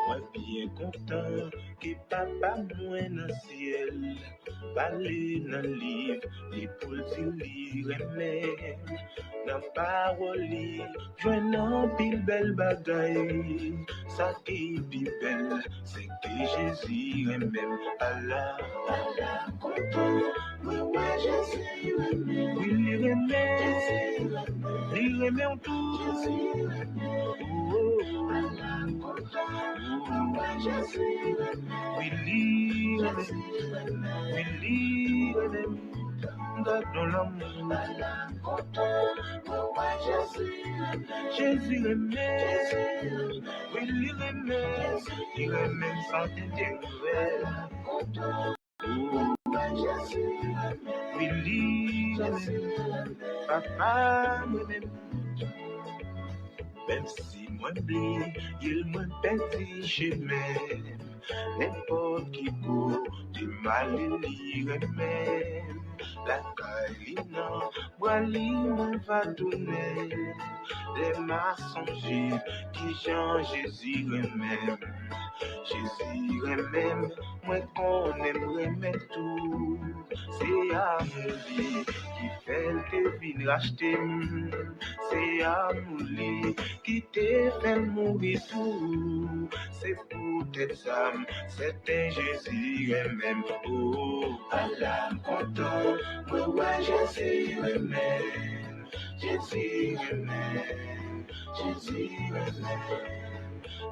Moi bien content que papa moi dans ciel parler dans livre et pour dire mais dans parole joignant pile belle bagaille ça qui est belle c'est que Jésus est même Allah content moi Jésus oui il remet en tout we live dans l'amour. Jésus aimait, oui, il aimait sans nouvelle. Oui, papa moi-même. Même si moi blé, il me petit chemin. N'importe qui court, du mal il même. La caïna, Wali me va donner. Les mensonges qui Jean Jésus même. Jésus même, moi qu'on aimerait mettre tout. C'est amour qui fait te venir racheter. C'est amour qui te fait mourir tout. C'est pour tes âmes, c'est un Jésus même. Oh, Allah content, ouais, Jésus même. Jésus même, Jésus même.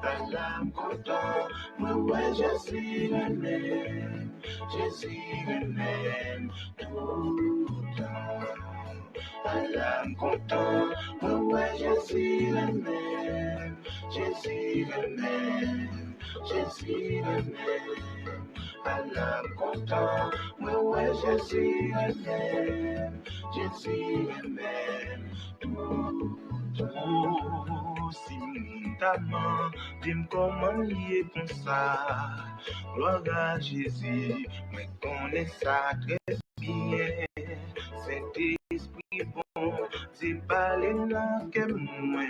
Allah content, ouais, Jésus même. Jésus même, tout le temps. Allah content, ouais, Jésus même. Jésus même, Jésus même. Allah content, ouais, Jésus même. Jésus même, tout le temps. Si notamment, dis-moi comment il est comme ça. Gloire à Jésus, mais connais ça très bien. Saint-Esprit bon, c'est pas les noms que moi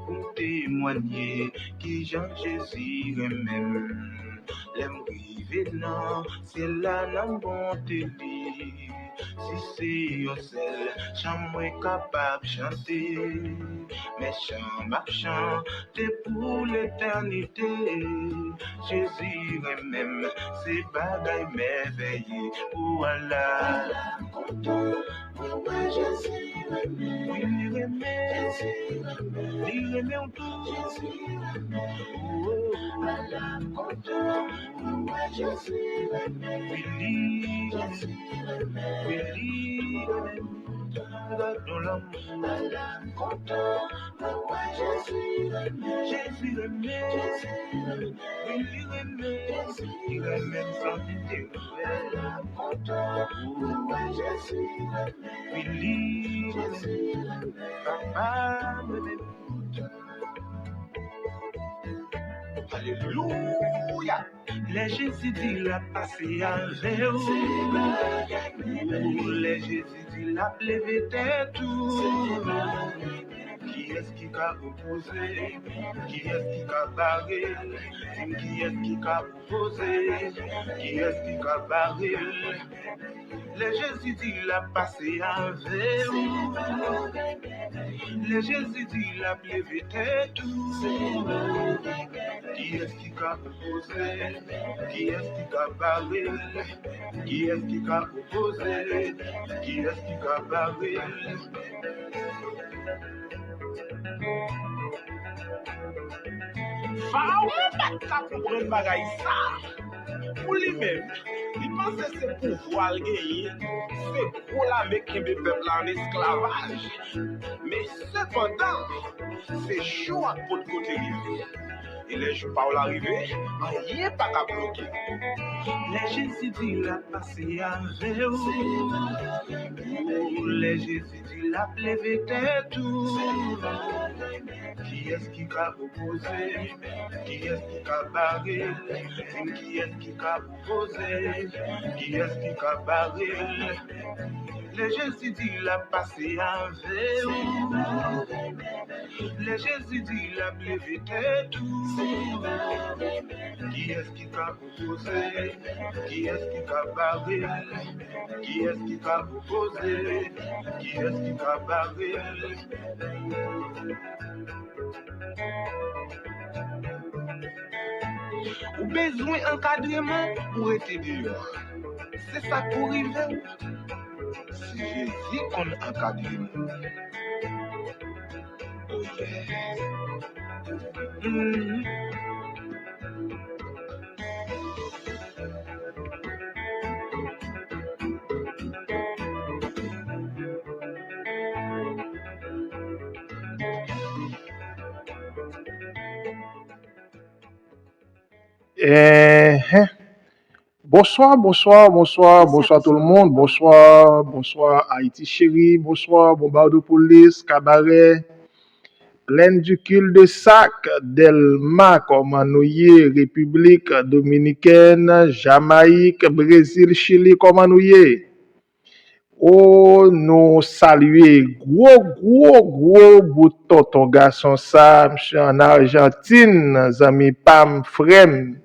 pour témoigner qui Jean Jésus même. L'aime privé non, c'est là la bonté dit. Si c'est yo seul, chant moi capable de chanter. Mes chants m'a chanté pour l'éternité. Jésus même, c'est bagaille merveilleux. Oh Allah, content, ouais Jésus même. Oui, il remet en tout. Oh Allah, content, ouais Jésus même. Oui, dans l'amour. Allah content, ouais Jésus remet. Jésus remet. Oui, il remet sans pitié. Allah content, ouais Jésus remet. Oui, papa remet. Alléluia. Les Jésus dit la passé à vélo. Les Jésus dit la levé tête. Qui est-ce qui a opposé? Qui est-ce qui a barré? Qui est-ce qui a opposé? Qui est-ce qui a barré? Les Jésus dit la passé à vélo. Les Jésus dit la levé tête. Qui est-ce qui a opposé? Qui est-ce qui a barré? Qui est-ce qui a opposé? Qui est-ce qui a barré? Pharaon pas comprendre bagaille ça. Pour lui-même, il pensait que c'est pouvoir gagner, c'est pour la mettre le peuple en esclavage. Mais cependant, c'est chaud à pour côté rivé. Et les jours pas l'arrivée, rien pas qu'à bloquer. Les Jésus dit la passé à vélo. Les Jésus dit la levé tête. Qui Qui est-ce qui a opposé? Qui est-ce qui a barré? Qui est-ce qui a opposé? Qui est-ce qui a barré? Les Jésus dit la passé avec vous. Les Jésus dit la levé tout. Qui est-ce qui a opposé? Qui est-ce qui a barré? Qui est-ce qui a opposé? Qui est-ce qui a barré? Ou besoin d'encadrement pour être dehors. C'est ça pour arriver. C'est Jésus qu'on encadre. Oh yeah. Bonsoir tout le monde. Bonsoir Haïti chérie. Bonsoir Bombardeau Police, Cabaret, Plaine du Cul-de-Sac, Delma, Comanouye, République Dominicaine, Jamaïque, Brésil, Chili, Comanouye. Oh, nous saluer gros bout tonton garçon ça, monsieur en Argentine, zami Pam Frem.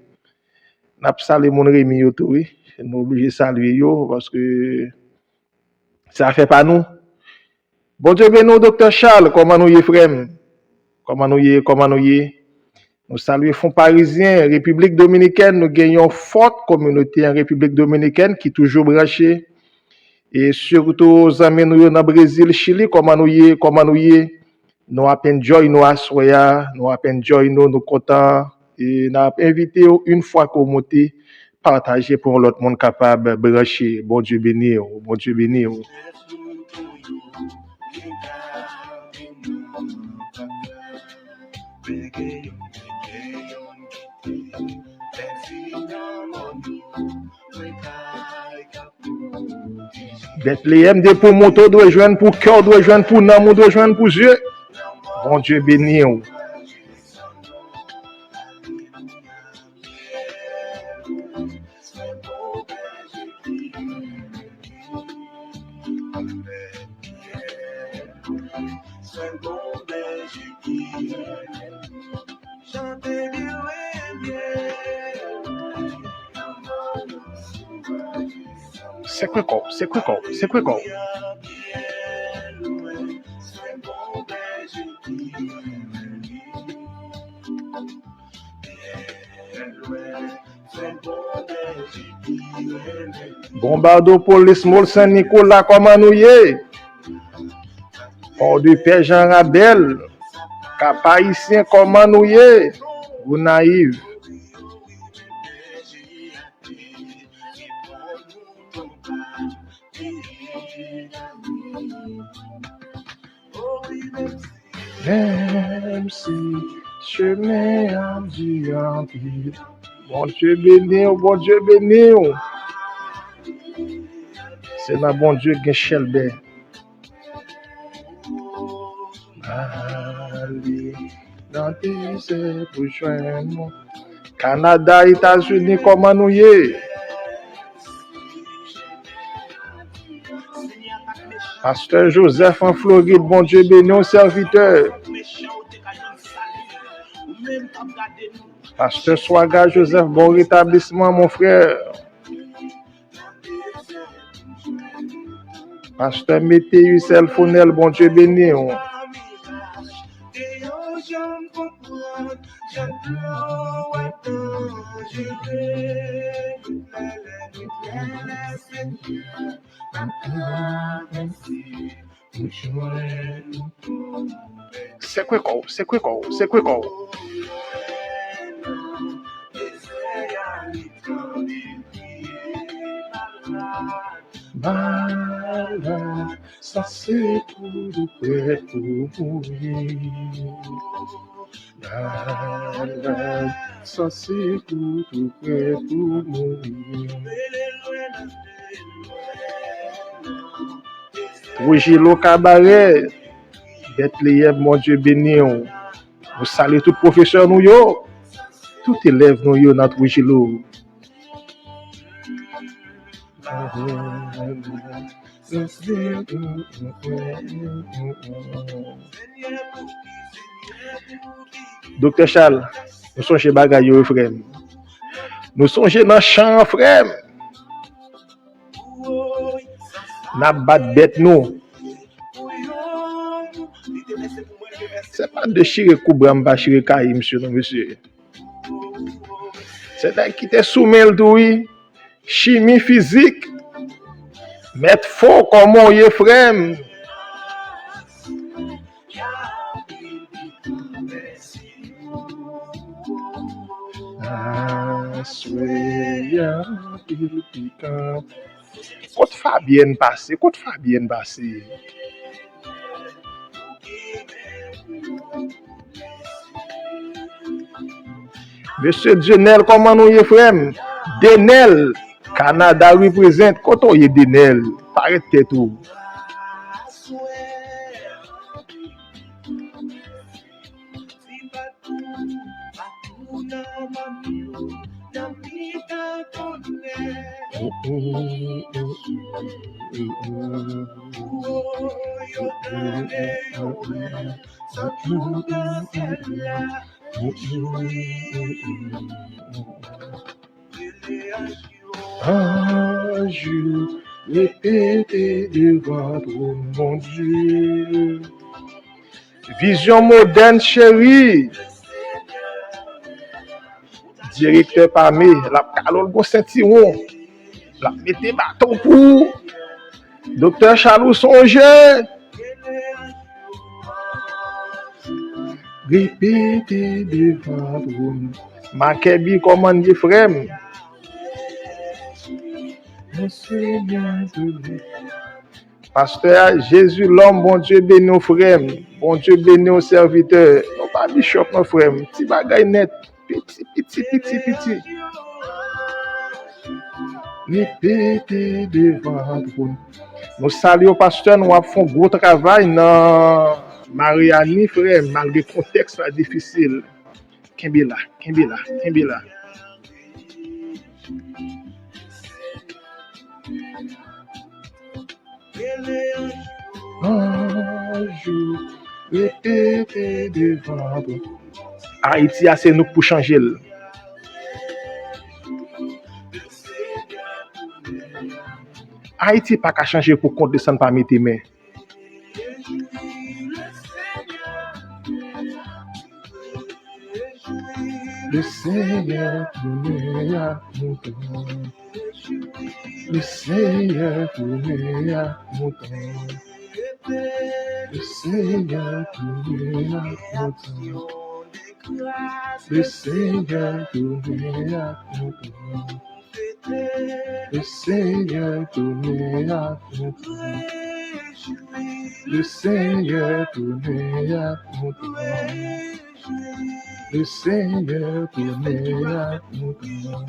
N'a pas salué mon Rémi yo tout, oui. Nous obligé saluer yo parce que ça fait pas nous. Bon Dieu béni docteur Charles, comment nous y frère? Comment nous y? Nous saluons Fonds Parisien, République Dominicaine, nous gagnons forte communauté en République Dominicaine qui est toujours branchée. Et surtout, amis nous dans Brésil, Chili, comment nous y? Nous appelons joy nous assoya, nous appelons joy nous contents. Et nous avons invité une fois qu'on monte, partager pour l'autre monde capable de brancher. Bon Dieu béni. Bethléem de pour moto doit joindre pour cœur, doit joindre pour nam, doit joindre pour yeux. Bon Dieu béni. C'est quoi? Bombardeau Police Mol Saint-Nicolas, comment nous y est? Port du Père Jean Rabel, Cap Haïtien, comment nous y est? Vous naïve. Même si chemin en Dieu, bon Dieu béni. C'est la bon Dieu qui Shelby. Allez, dans tes pour joindre Canada, États-Unis, comment nous y est? Pasteur Joseph en Floride, bon Dieu béni, serviteur. Pasteur Swaga Joseph, bon rétablissement, mon frère. Pasteur Météus Elfonel, bon Dieu béni. C'est quoi? Malade, ça c'est tout prêt pour mourir. Malade, ça c'est tout prêt pour mourir. Trujillo Cabaret, Bethléem, mon Dieu béni. Nous saluons tout professeur nous yo, tout élève nous yo dans Trujillo. Docteur Charles, nous sommes chez bagay yo frère. Nous sommes dans champ frère. N'a bat bête nous. C'est pas de chirer koubram ba chirer kayi monsieur non monsieur. C'est un qui te soumet tout oui. Chimie physique. Mettre faux comment y est frère. Côte Fabienne passé, côte Fabienne passé. Monsieur Denel, comment nous y est frère? Denel, Canada représente. Quand on y est Denel, paraît tout. Un jour, répétez devant toi, mon Dieu. Vision moderne, chérie. Directeur parmi, la calole bon Saint-Tiron. La mettez bâton pour. Docteur Charles songe. Répétez devant toi. Makebi commande dit frère. Pasteur Jésus l'homme, bon Dieu béni nos frères, bon Dieu béni nos serviteurs. Non pas bishop mon frère, petit bagay net, petit. Répétez devant vous. Nous saluons pasteur, nous avons fait un gros travail dans Mariani frère, malgré le contexte difficile. Kimbila. Un jour, répétez devant vous. Haïti, c'est nous pour changer. Haïti pas qu'à changer pour compte descendre parmi tes mains. Le Seigneur tourné à mon temps. Le Seigneur tourné à mon temps. Le Seigneur tourné à mon temps. Le Seigneur tourné à mon temps. Le Seigneur tourné à mon temps. Le Seigneur tourné à mon temps. Le Seigneur tourné à mon temps.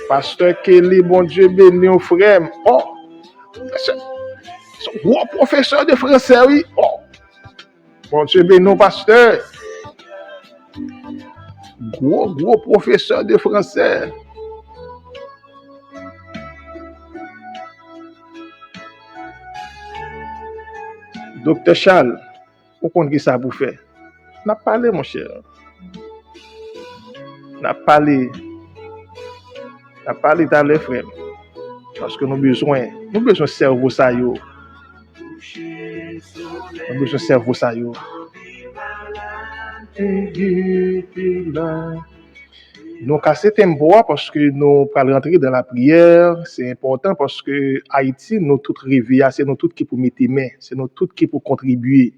Pasteur Kelly, bon Dieu béni au frère. Oh, c'est un gros professeur de français, oui. Oh, bon Dieu béni au pasteur. Gros professeur de français. Docteur Charles, vous comprenez ça pour faire? N'a parlé, mon cher. N'a parlé dans les frères. Parce que nous avons besoin de cerveau ça yo. Nous avons besoin de cerveau ça yo. Nous casser tempo parce que nous allons rentrer dans la prière. C'est important parce que Haïti, nous tous réveillés, c'est nous tous qui pour mettre main, c'est nous tous qui pour contribuer.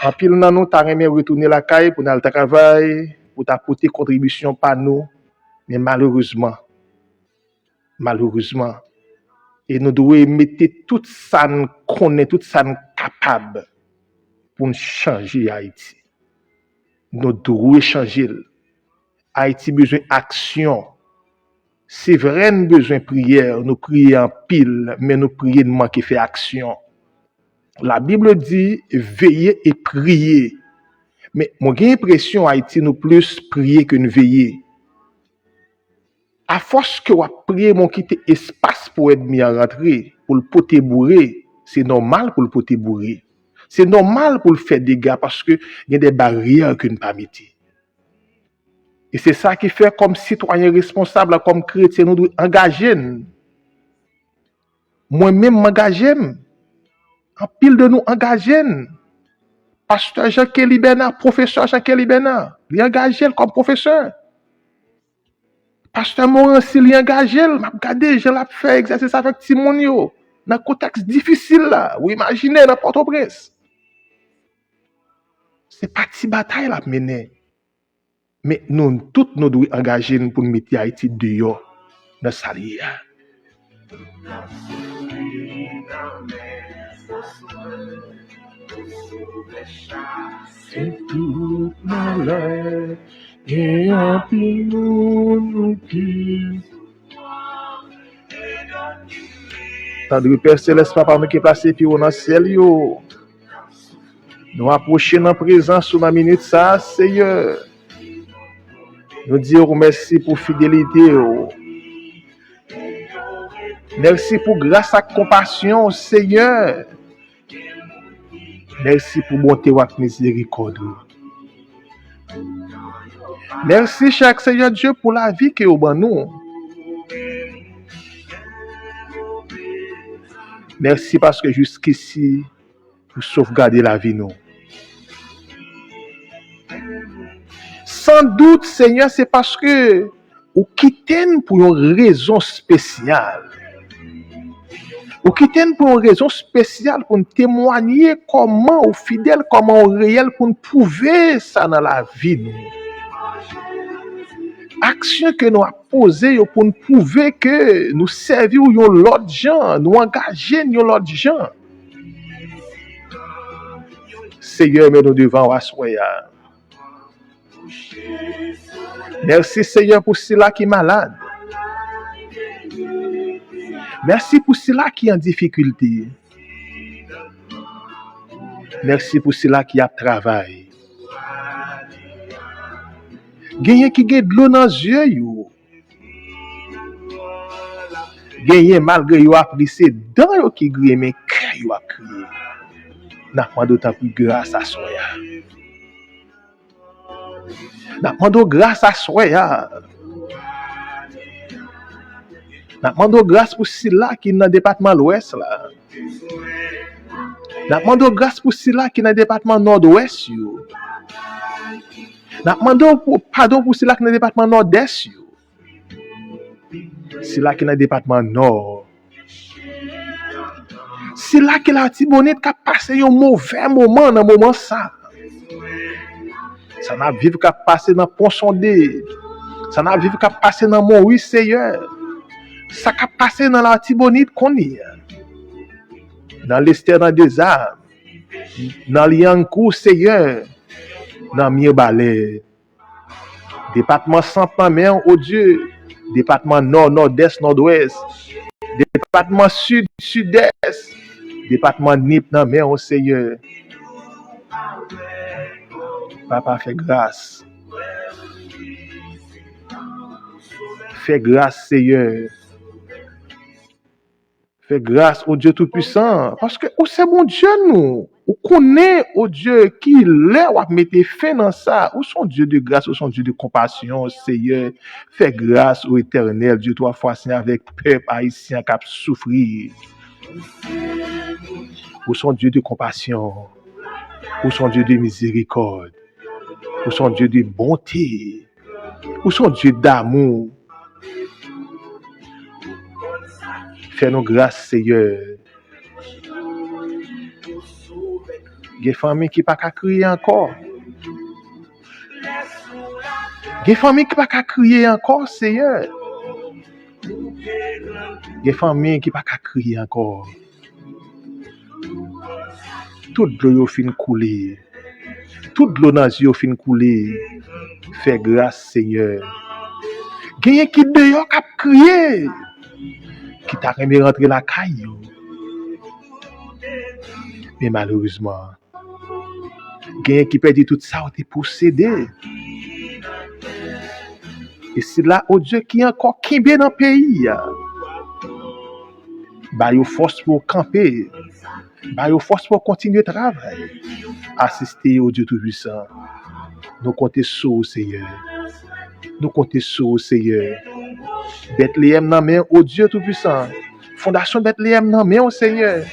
En pile nan nous t'a remis retourner la caille pour aller travail, pour t'apporter contribution par nous, mais malheureusement, et nous devons mettre tout ça nous connaît, tout ça nous capable pour changer Haïti. Nous devons changer. Haïti besoin d'action. C'est vrai, nous besoin de prière, nous prions en pile, mais nous prions de manquer faire action. La Bible dit veillez et priez. Mais moi j'ai l'impression Haïti nous plus prier que nous veiller. À force que vous priez mon quitter espace pour être mis à rentrer, pour le poter bourré, c'est normal pour le poter bourré. C'est normal pour le faire des dégâts parce que il y a des barrières que nous pas mettre. Et c'est ça qui fait comme citoyen responsable, comme chrétien, nous devons engager. Moi-même m'engager. En pile de nous engager. Pasteur Jean-Kelly Bernard, professeur Jean-Kelly Bernard, il engagé comme professeur. Pasteur Morancy, il engagé, m'a regardé, je l'ai fait exercice avec Timonio. Dans un contexte difficile là, vous imaginez dans Port-au-Prince. C'est pas une bataille à mener. Mais nous, tous nous devons engager pour mettre Haïti dehors dans sa ligne. C'est tout malheur et un nous qui. Tandis que Père Céleste, Papa, nous qui placé puis dans le ciel, nous approcher dans la présence sous la minute, ça, Seigneur. Nous disons merci pour fidélité. Merci pour grâce et compassion, Seigneur. Merci pour bonté et miséricorde. Merci, cher Seigneur Dieu, pour la vie que vous avez nous. Merci parce que jusqu'ici, vous sauvegardez la vie nous. Sans doute, Seigneur, c'est parce que vous quittez pour une raison spéciale. Vous quittez pour une raison spéciale pour nous témoigner comment vous fidèle, comment vous réel pour nous prouver ça dans la vie. Nous. Action que nous avons posée pour nous prouver que nous servons l'autre gens, nous engageons l'autre gens. Seigneur, mais nous devons asseoir. Merci Seigneur pour ceux-là qui sont malades. Merci pour ceux-là qui sont en difficulté. Merci pour ceux-là qui ont travail. Gagnez qui gagne de l'eau dans les yeux. Gagnez malgré yo a pris c'est dans yo qui grille mais cœur yo a crié. N'a pas d'autant plus grâce à soi. N'a pas de grâce à soi. N'a pas de grâce pour ceux-là qui dans le département l'ouest là. N'a pas de grâce pour ceux-là qui dans le département nord-ouest yo. N'a pas de pardon pour ceux-là qui dans le département nord-est yo. Ceux-là qui dans le département nord. Ceux-là qui la Tibonite qui a passé un mauvais moment dans moment ça. Ça n'a vivre qu'à passer dans Pont-Sondé. Ça n'a vivre qu'à passer dans Mont-Oui, Seigneur. Ça qu'a passé dans la Tibonite qu'on y a. Dans l'Esther, dans des arbres. Dans l'Yankou, Seigneur. Dans Mirbalais. Département Saint-Pamer, oh Dieu. Département Nord, Nord-Est, Nord-Ouest. Département Sud, Sud-Est. Département Nip, dans mer, oh Seigneur. Papa, fais grâce. Fais grâce, Seigneur. Fais grâce au Dieu Tout-Puissant. Parce que c'est bon Dieu, nous. On connaît au Dieu qui l'est, ou a mettre fin dans ça. Où son Dieu de grâce, où son Dieu de compassion, Seigneur. Fais grâce au Éternel, Dieu, toi, fois avec peuple haïtien qui a souffert. Où son Dieu de compassion. Où son Dieu de miséricorde. Où son Dieu de bonté. Où son Dieu d'amour. Fais-nous grâce, Seigneur. Il y a des familles qui ne peuvent pas crier encore. Il y a des familles qui ne peuvent pas crier encore, Seigneur. Il y a des familles qui ne peuvent pas crier encore. Toute l'eau fin couler. Toute l'eau dans les yeux fin couler. Fais grâce, Seigneur. Il y a qui dehors qui crier. Qui t'a remis rentrer la caille. Mais malheureusement, Gagne qui perdit tout ça, t'es possédé. Et c'est là, oh Dieu, qui est encore qui bien dans le pays. Bah, il force pour camper. Bah, il force pour continuer le travail. Assister au Dieu Tout-Puissant. Nous comptons sur le Seigneur. Nous comptons sur le Seigneur. Bethléem dans main au Dieu Tout-Puissant. Fondation Bethléem dans main au Seigneur.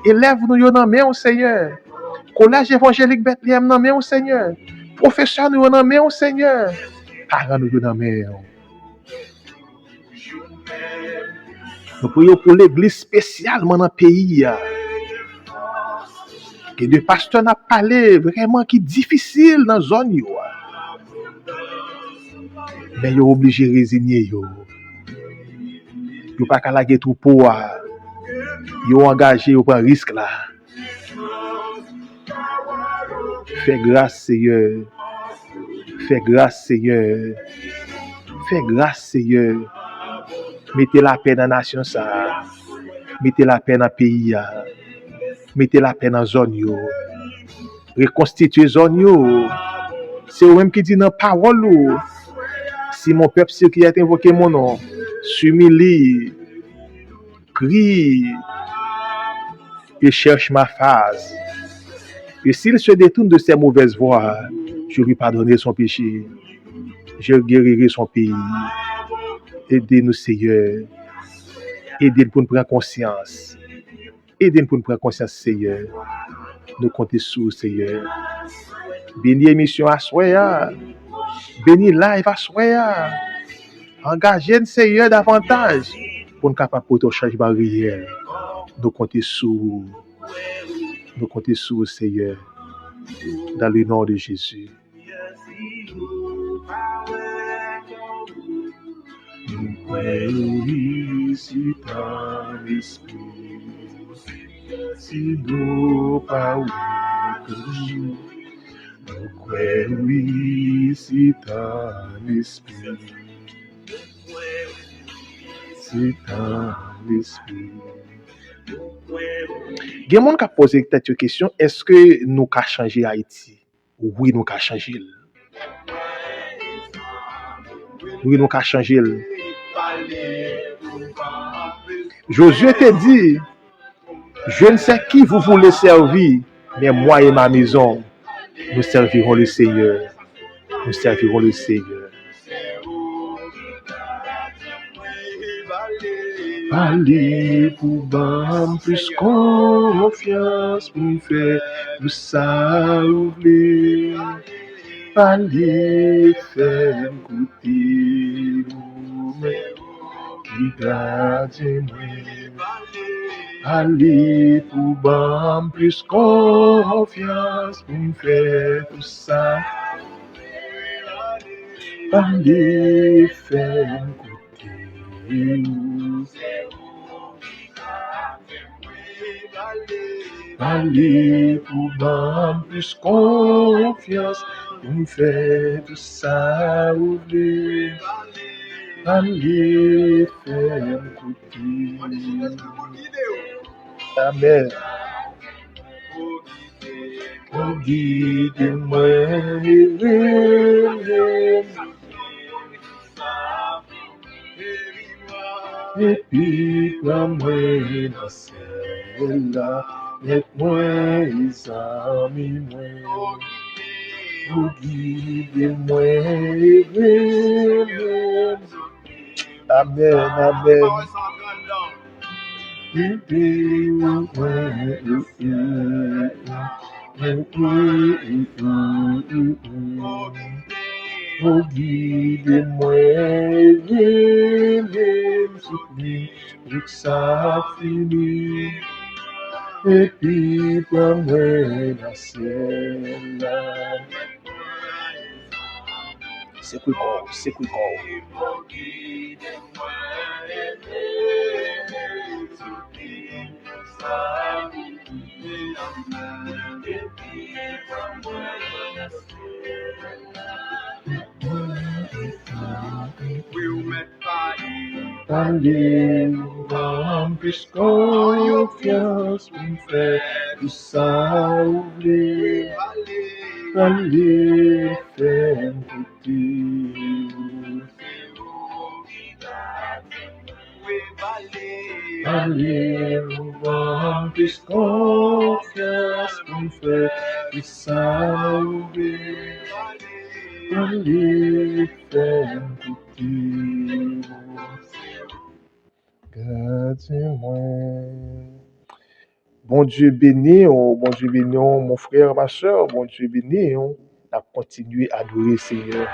Élève-nous dans main au Seigneur. Collège évangélique Bethléem dans main au Seigneur. Professeur nous dans main au Seigneur. Parents nous dans main. Nous prions pour l'église spécialement dans le pays. Que le pasteur n'a parlé vraiment qui difficile dans la zone. Mais ils sont obligés de résigner. Ils ne sont pas qu'à la troupeau. Ils sont engagés, ils prennent risque là. Fais grâce, Seigneur. Fais grâce, Seigneur. Fais grâce, Seigneur. Mettez la paix dans la nation. Mettez la paix dans le pays. Mettez la paix dans la zone. Reconstituez la zone. C'est vous-même qui dit dans la parole. Si mon peuple qui a invoqué mon nom, s'humilie, crie et cherche ma face. Et s'il se détourne de ses mauvaises voies, je lui pardonnerai son péché. Je guérirai son pays. Aidez-nous, Seigneur. Aidez-nous pour nous prendre conscience. Aidez-nous pour nous prendre conscience, Seigneur. Nous comptons sur Seigneur. Bénis l'émission à Soya. Bénis live à Soya. Engagez le Seigneur davantage pour nous capables de porter un changement réel. Nous comptons sur. Nous comptons sur le Seigneur. Dans le nom de Jésus. Si ton esprit, si nous pas oui, si ton esprit, si ton esprit. Il y a des gens qui posent cette question, est-ce que nous avons changé Haïti? Oui, nous avons changé. Oui, nous avons changé. Josué te dit, je ne sais qui vous voulez servir, mais moi et ma maison, nous servirons le Seigneur. Nous servirons le Seigneur. Allez pour bam plus confiance pour me faire tout ça oublier. Allez faire goûter qui garde moi. Allez pour bam plus confiance pour me faire tout ça. Allez faire goûter. Allez pour bam plus confiance pour me faire tout ça oublier. Allez faire goûter. Amen. Oh, guide-moi, et puis prends-moi dans celle-là, mets-moi les amis, moi. Oh, guide-moi, amen, amen. Et puis oh, guide-moi, me soutenir, que ça finit. Et puis, prends-moi dans celle-là. C'est quoi, c'est quoi. Allez, en plus confiance, pour me faire tout ça oublier. Allez, fais goûter. Allez, voir plus confiance pour me faire du salut. Allez, fais goûter. Gardez-moi. Bon Dieu béni, bon Dieu béni, mon frère, ma soeur, bon Dieu béni, à continuer à adorer le Seigneur.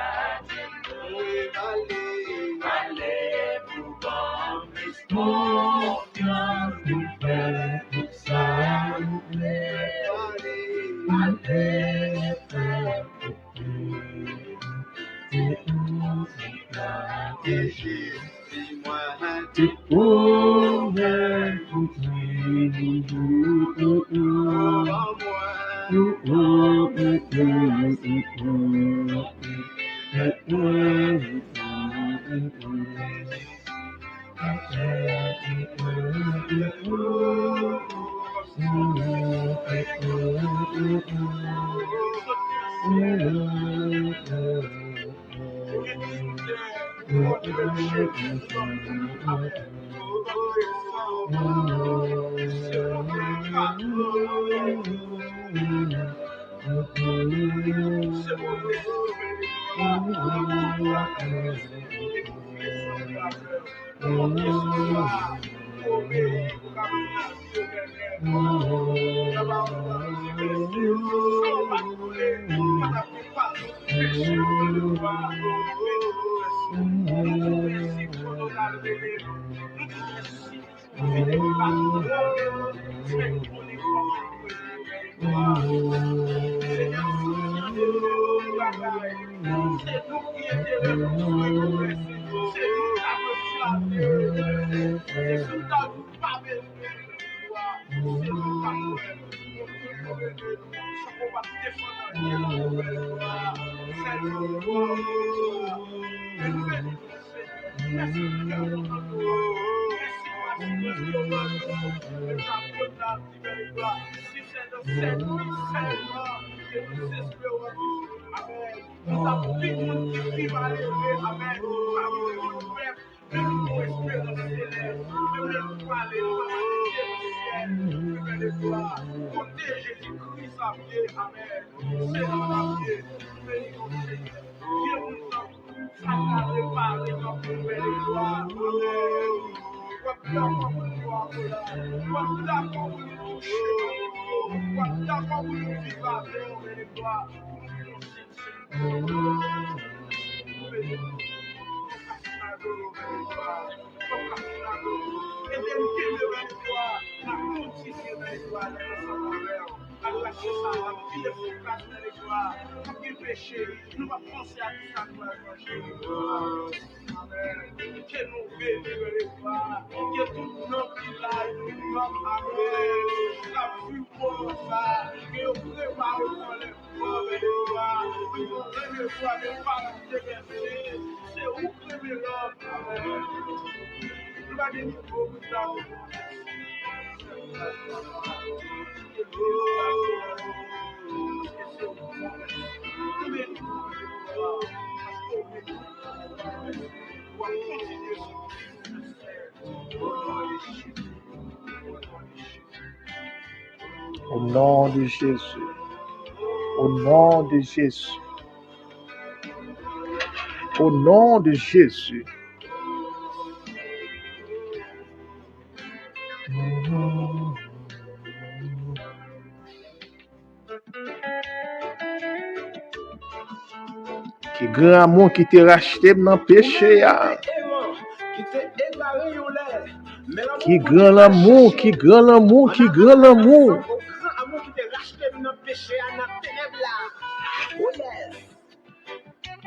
Au nom de Jésus. Au nom de Jésus. Au nom de Jésus. Qui grand amour qui t'a racheté dans le péché. Qui grand l'amour, qui grand l'amour, qui grand l'amour.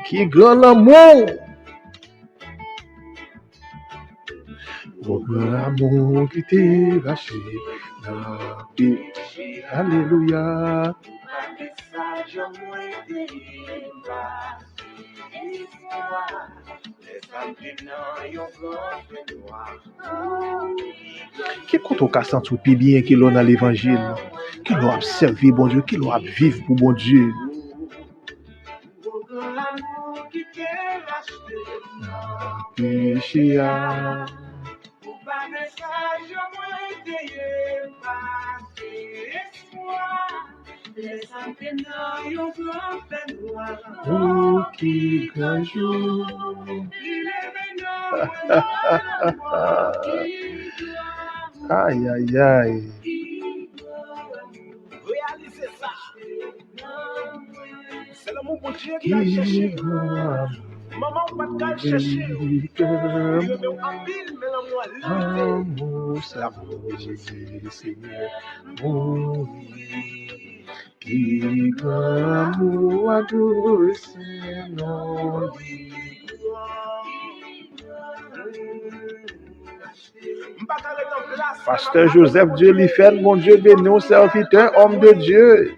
Qui grand l'amour. Au grand amour qui t'a racheté dans le péché. Alléluia. Qui compte au cas sentir plus bien qui l'on dans l'évangile, qui l'on a servi bon Dieu, qui l'on a vivre pour bon Dieu. Son l'amour qui t'est racheté. péché. Pour pas message, moi, t'ayez pas espoir. Les antennes, yon grand fait noir. Oh, qui grand jour. Il est maintenant, qui doit. Aïe, aïe, aïe. Réalisez ça. C'est l'amour pour Dieu qui Qui a cherché. grand Maman, pas de cas chercher. Il remet en pile, mais l'amour a limité. amour, savoureux, Seigneur, mourir. Qui grand amour adouce, non Pasteur Joseph Dieu l'y fait, mon Dieu béni, serviteur, homme de Dieu.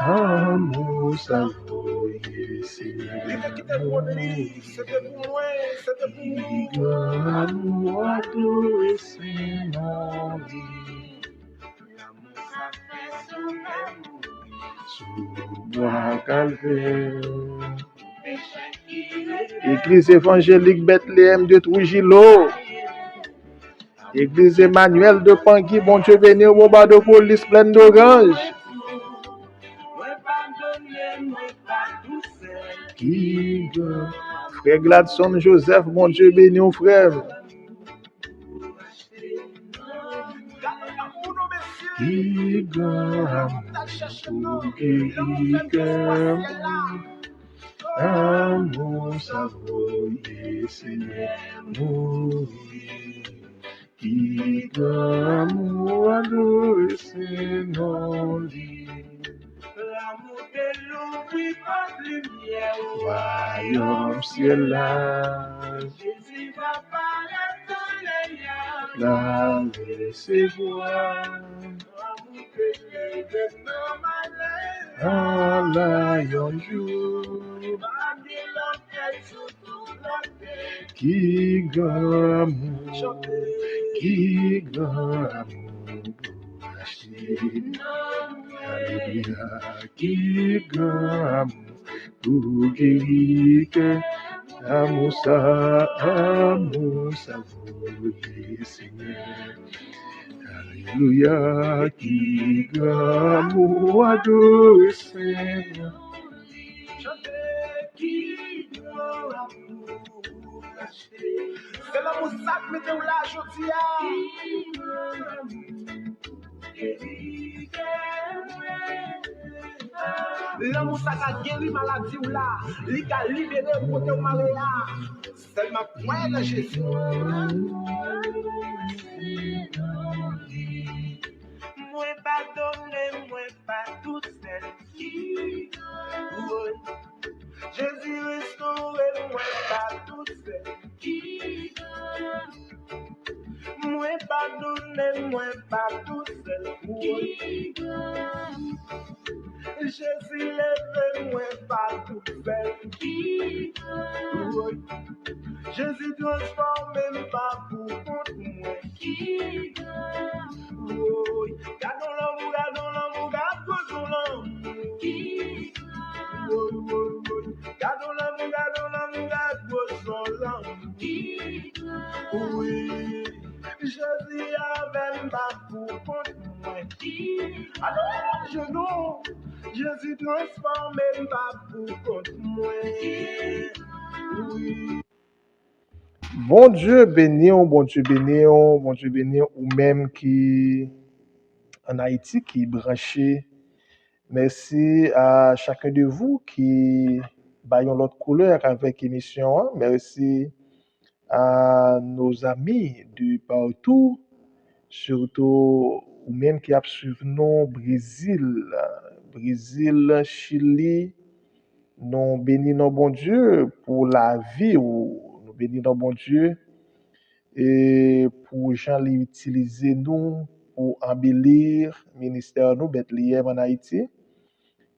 Amour, savoureux, Seigneur, qui grand amour adouce, non sous bois calvaire. Église évangélique Bethléem de Trujillo. Église Emmanuel de Pangui, bon Dieu béni, au bas de police pleine d'orange. Qui grand frère Gladson Joseph, mon Dieu béni, au frère. Qui grand amour, qui grand amour, savoureux, Seigneur, mourir. Qui grand amour, adouce, non dit. L'amour de l'oubli pas de lumière. Royaume ciel là, Jésus va paraître dans les liens. la recevoir. L'amour que les normalement. En la yon jour, qui grand amour, qui grand amour pour acheter. Alléluia, qui grand amour pour guérir. Amour savoureux, Seigneur. Alléluia, qui grand amour adouce, Seigneur. C'est l'amour ça que mettez là aujourd'hui. L'amour ça a guéri maladie ou là, il a libéré côté au malaya. C'est ma foi dans Jésus. Moi pardonne, moi pas toute celle qui Jésus restaure, moi pas toute celle qui moi pardonne, moi pas toute celle qui Jésus lève, moi pas toute celle qui Jésus transforme, même pas pour contre moi qui gardons l'amour, garde l'amour. Gardons l'amour, garde oui, Jésus avait pas pour contre moi. Alors, genou, Jésus transforme, même pas pour contre moi. Oui. Bon Dieu béni, bon Dieu béni, bon Dieu béni, ou même qui en Haïti qui est branché. Merci à chacun de vous qui baillons l'autre couleur avec l'émission. Merci à nos amis de partout, surtout ou même qui suivent nous Brésil, Chili. Nous bénissons bon Dieu pour la vie, ou nous bénissons bon Dieu et pour gens l'utiliser nous pour embellir le ministère nous Bethléem en Haïti.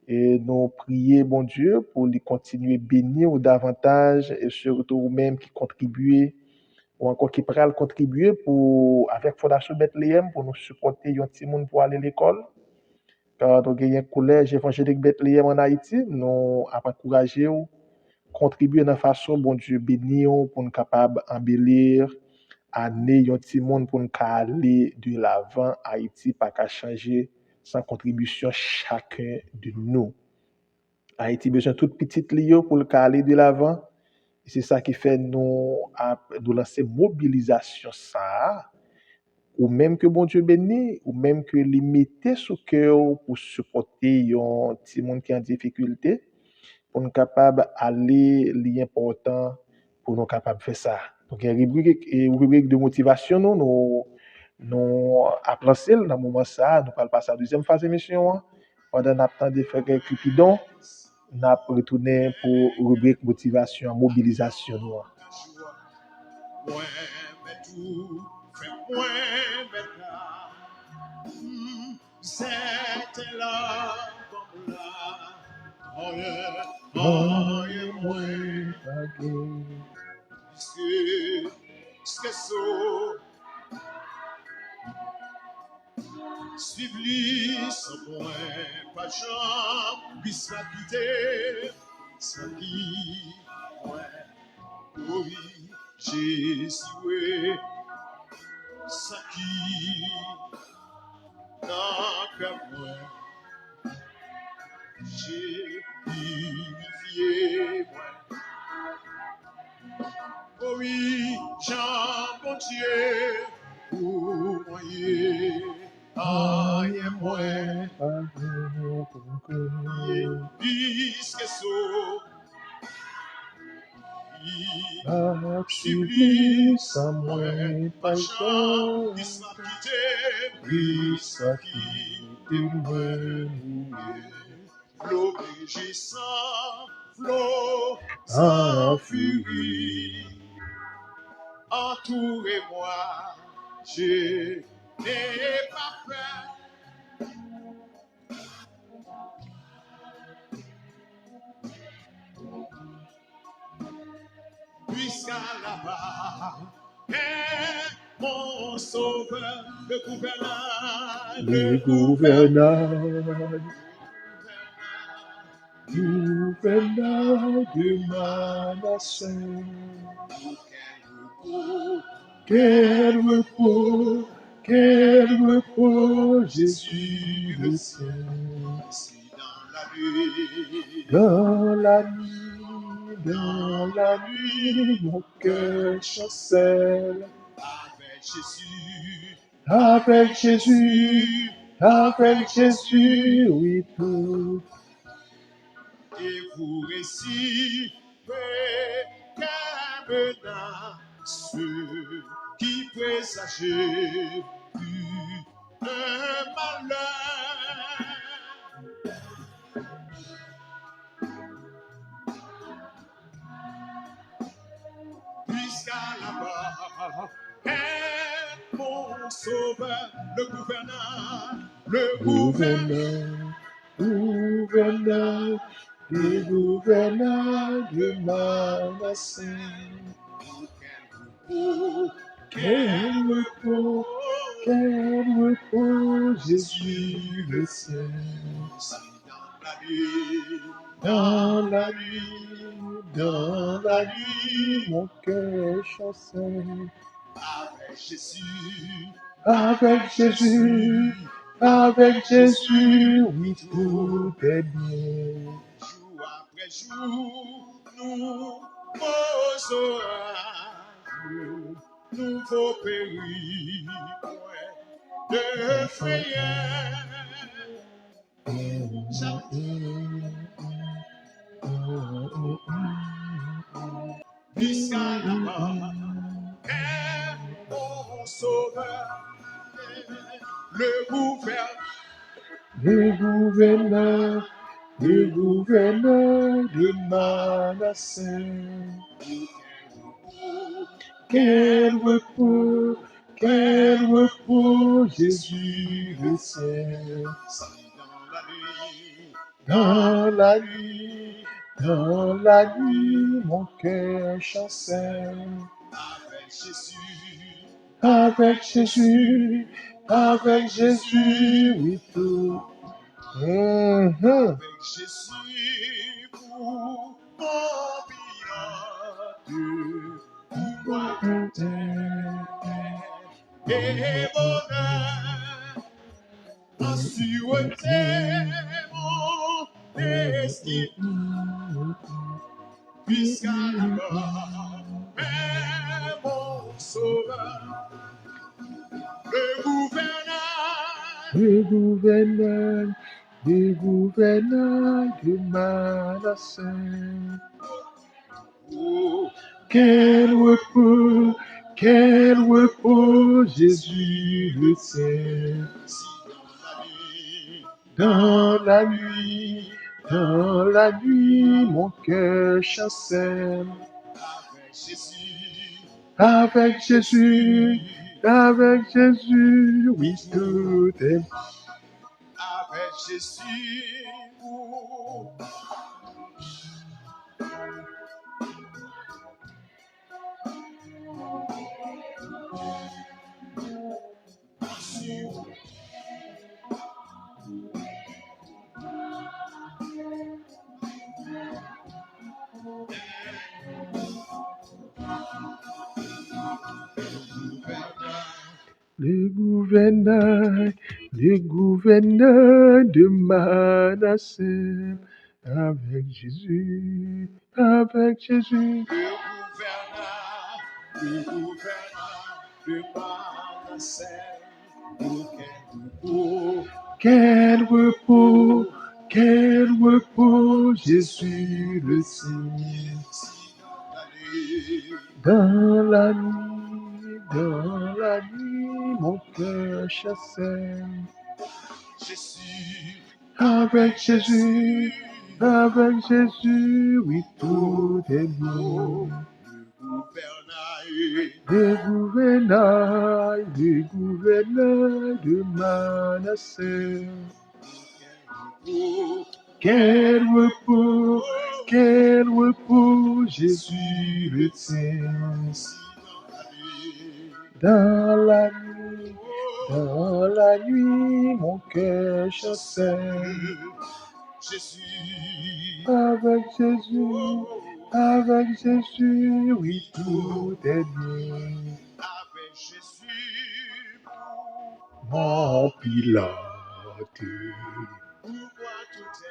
Et nous prions bon Dieu pour lui continuer bénir davantage et surtout même qui contribuer ou encore qui pourra contribuer pour avec Fondation Bethléem pour nous supporter un petit monde pour aller à l'école. Car nous avons un collège évangélique Bethléem en Haïti, nous avons encouragé ou contribuer de façon bon Dieu béni ou pour nous capable embellir année yon ti monde pour nous aller de l'avant. Haïti pas qu'à changer sans contribution chacun de nous. Haïti besoin toute petite lieu pour le aller de l'avant. C'est ça qui fait nous lancer mobilisation ça, ou même que bon Dieu béni, ou même que les mettez sous cœur pour supporter yon petit monde qui est en difficulté, pour nous capable aller l'important pour nous capable faire ça. Donc il y a une rubrique de motivation nous à lancer dans moment ça, nous parle pas ça deuxième phase émission pendant notre temps de faire Cupidon, nous retourner pour rubrique motivation, mobilisation nous. C'était là comme là. Suivez sans point, pas champ, puisse la quitter, sans qui, oui, Jésus, sans qui, n'a qu'à moi, j'ai unifié, oh oui, Jean, bon Dieu, pour moyer. Aïe, moi, puisque so, sublis, sans moi, pas chant, puisse quitter, moi, l'obligé sans flot, sans furie, entourez-moi, je n'ai pas peur. Puisqu'à là-bas est mon sauveur, le gouverneur de ma nation. Quel repos, Jésus le ciel. Dans la nuit, mon cœur chancelle. Avec Jésus, oui, tout. Et vous récitez qu'un menace qui présageait un malheur. Puisqu'à là-bas est mon sauveur, le gouverneur de ma nation. Quel repos, Jésus le ciel. Dans la nuit, mon cœur chancelle. Avec Jésus, oui, tout est bien. Jour après jour, nous posons nouveau péri de frayeur. Jusqu'à là-bas est mon sauveur, le gouverneur de ma nation. Quel repos, Jésus le ciel. Dans la nuit, mon cœur chancelle. Avec Jésus, oui, tout Mhm. Avec Jésus pour mon pilote, pour moi tout est bonheur, en sûreté mon destin, puisqu'à la mort est mon sauveur, le gouvernail. Le gouvernail de Manasseh. Oh, Quel repos, Jésus le tient. si Dans la nuit, mon cœur chancelle. avec Jésus, Avec Jésus, oui, tout est. avec Jésus, oh, Le gouvernail de Manasseh. Avec Jésus, le gouvernail de Manasseh, oh, quel repos, Jésus le tient. Dans la nuit, mon cœur chancelle. Jésus, Avec Jésus, oui, tout est bon. le Le gouvernail de Manasseh. oh, Quel repos, Jésus le tient. Dans la nuit, mon cœur chancelle. Jésus, Avec Jésus, oui, tout est bien. avec Jésus, Mon pilote, pour moi tout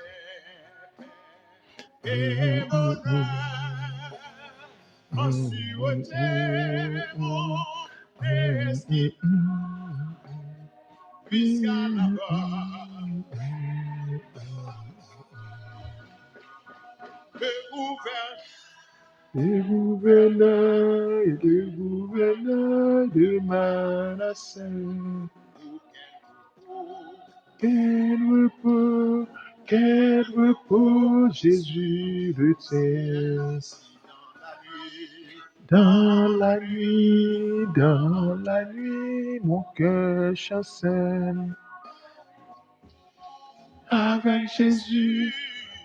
est bonheur, en sûreté mon esprit, puisqu'à la mort le gouvernail de Manasseh. Quel repos, Jésus le tient. Dans la nuit, mon cœur chancelle.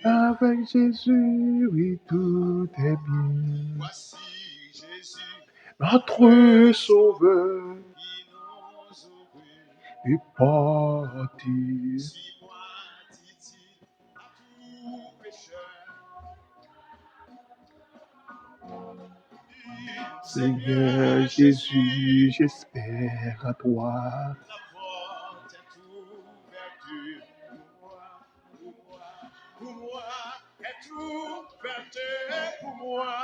Avec Jésus, oui, tout est bien. Voici Jésus, Notre Sauveur qui nous sauve. est parti. Suis-moi, dit-il, à tout pécheur. Seigneur Jésus, j'espère à toi. La porte est ouverte pour moi, est ouverte pour moi.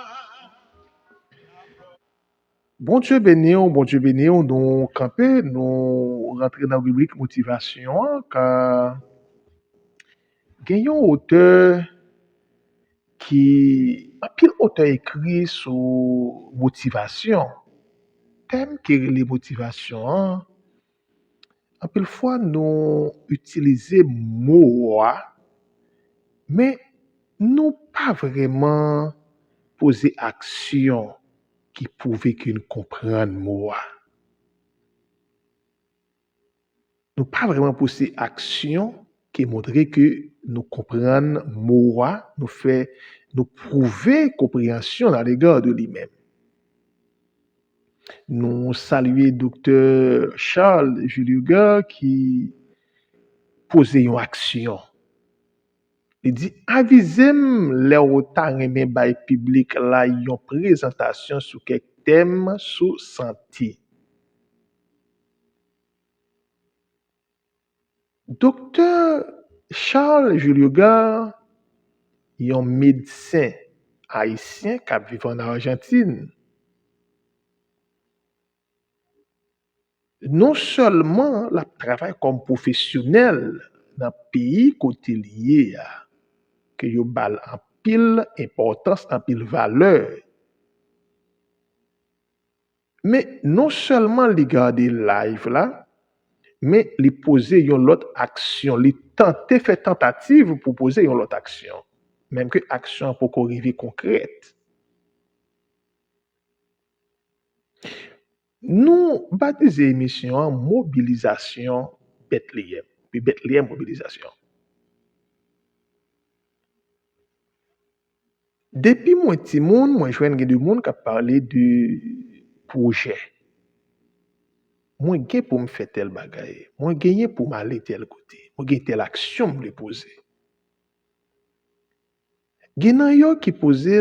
Bon Dieu béni, nous camper, nous rentrer dans la rubrique motivation, car gagnons auteur qui un pile auteur écrit sur motivation. Thème qui est les motivations. En pile fois nous utiliser mot, mais nous pas vraiment poser action qui prouve que nous comprenons mot. Nous pas vraiment poser action qui montre que nous comprenons mot, nous prouver compréhension à l'égard de lui-même. Nous saluons Dr. Charles Juliuga qui poser une action. Il dit, avisez-moi les autant remen bay public là une présentation sur quelques thèmes sur santé. Docteur Charles Juliogar, un médecin haïtien qui vit en Argentine. Non seulement la travaille comme professionnel dans le pays côté lié que yo bal en pile importance, en pile valeur. Mais non seulement li garder live là, mais li poser une autre action, li tenter faire tentative pour poser une autre action, même que action pour arriver concrète. Nous baptisons émission mobilisation Bethléem, puis Bethléem mobilisation. Depuis mon petit monde, moi je vois des monde qui parlé de projet. Moi gagne pour me faire tel bagaille, moi gagne pour m'aller tel côté, moi gagne telle action me poser. Gen yo qui posé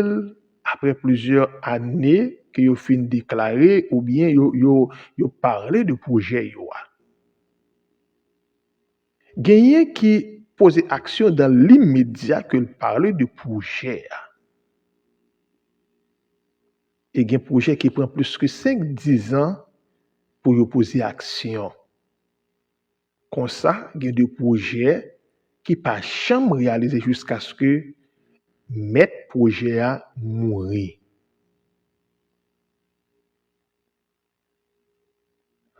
après plusieurs années que yo fin déclarer ou bien yo parler de projet yo. Gen qui pose action dans l'immédiat que parler de projet. Et gen projet qui prend plus que 5-10 ans pour yo poser action. Comme ça, gen des projets qui pas jamais réaliser jusqu'à ce que mettre projet à mourir.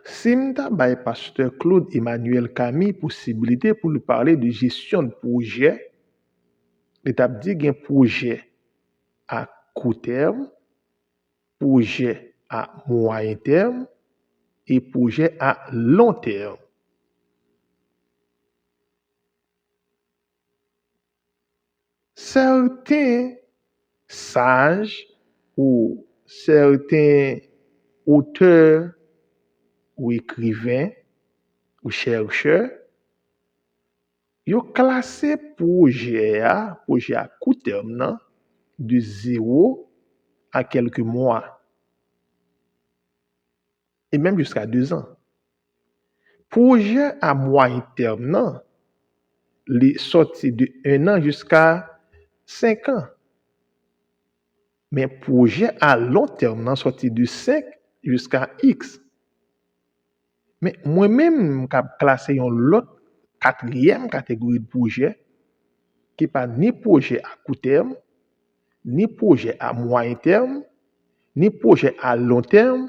Si m'ta bay pasteur Claude Emmanuel Camille possibilité pour lui parler de gestion de projet, l'étape dit gen projet à court terme, projet à moyen terme et projet à long terme. Certains sages ou certains auteurs ou écrivains ou chercheurs, ils ont classé projet à court terme de 0 à quelques mois et même jusqu'à 2 ans. Projet à moyen terme, les sorties de 1 an jusqu'à 5 ans. Mais projet à long terme, sorti de 5 jusqu'à X. Mais moi-même, je classé une l'autre 4e catégorie de projet qui n'est pas ni projet à court terme, ni projet à moyen terme, ni projet à long terme,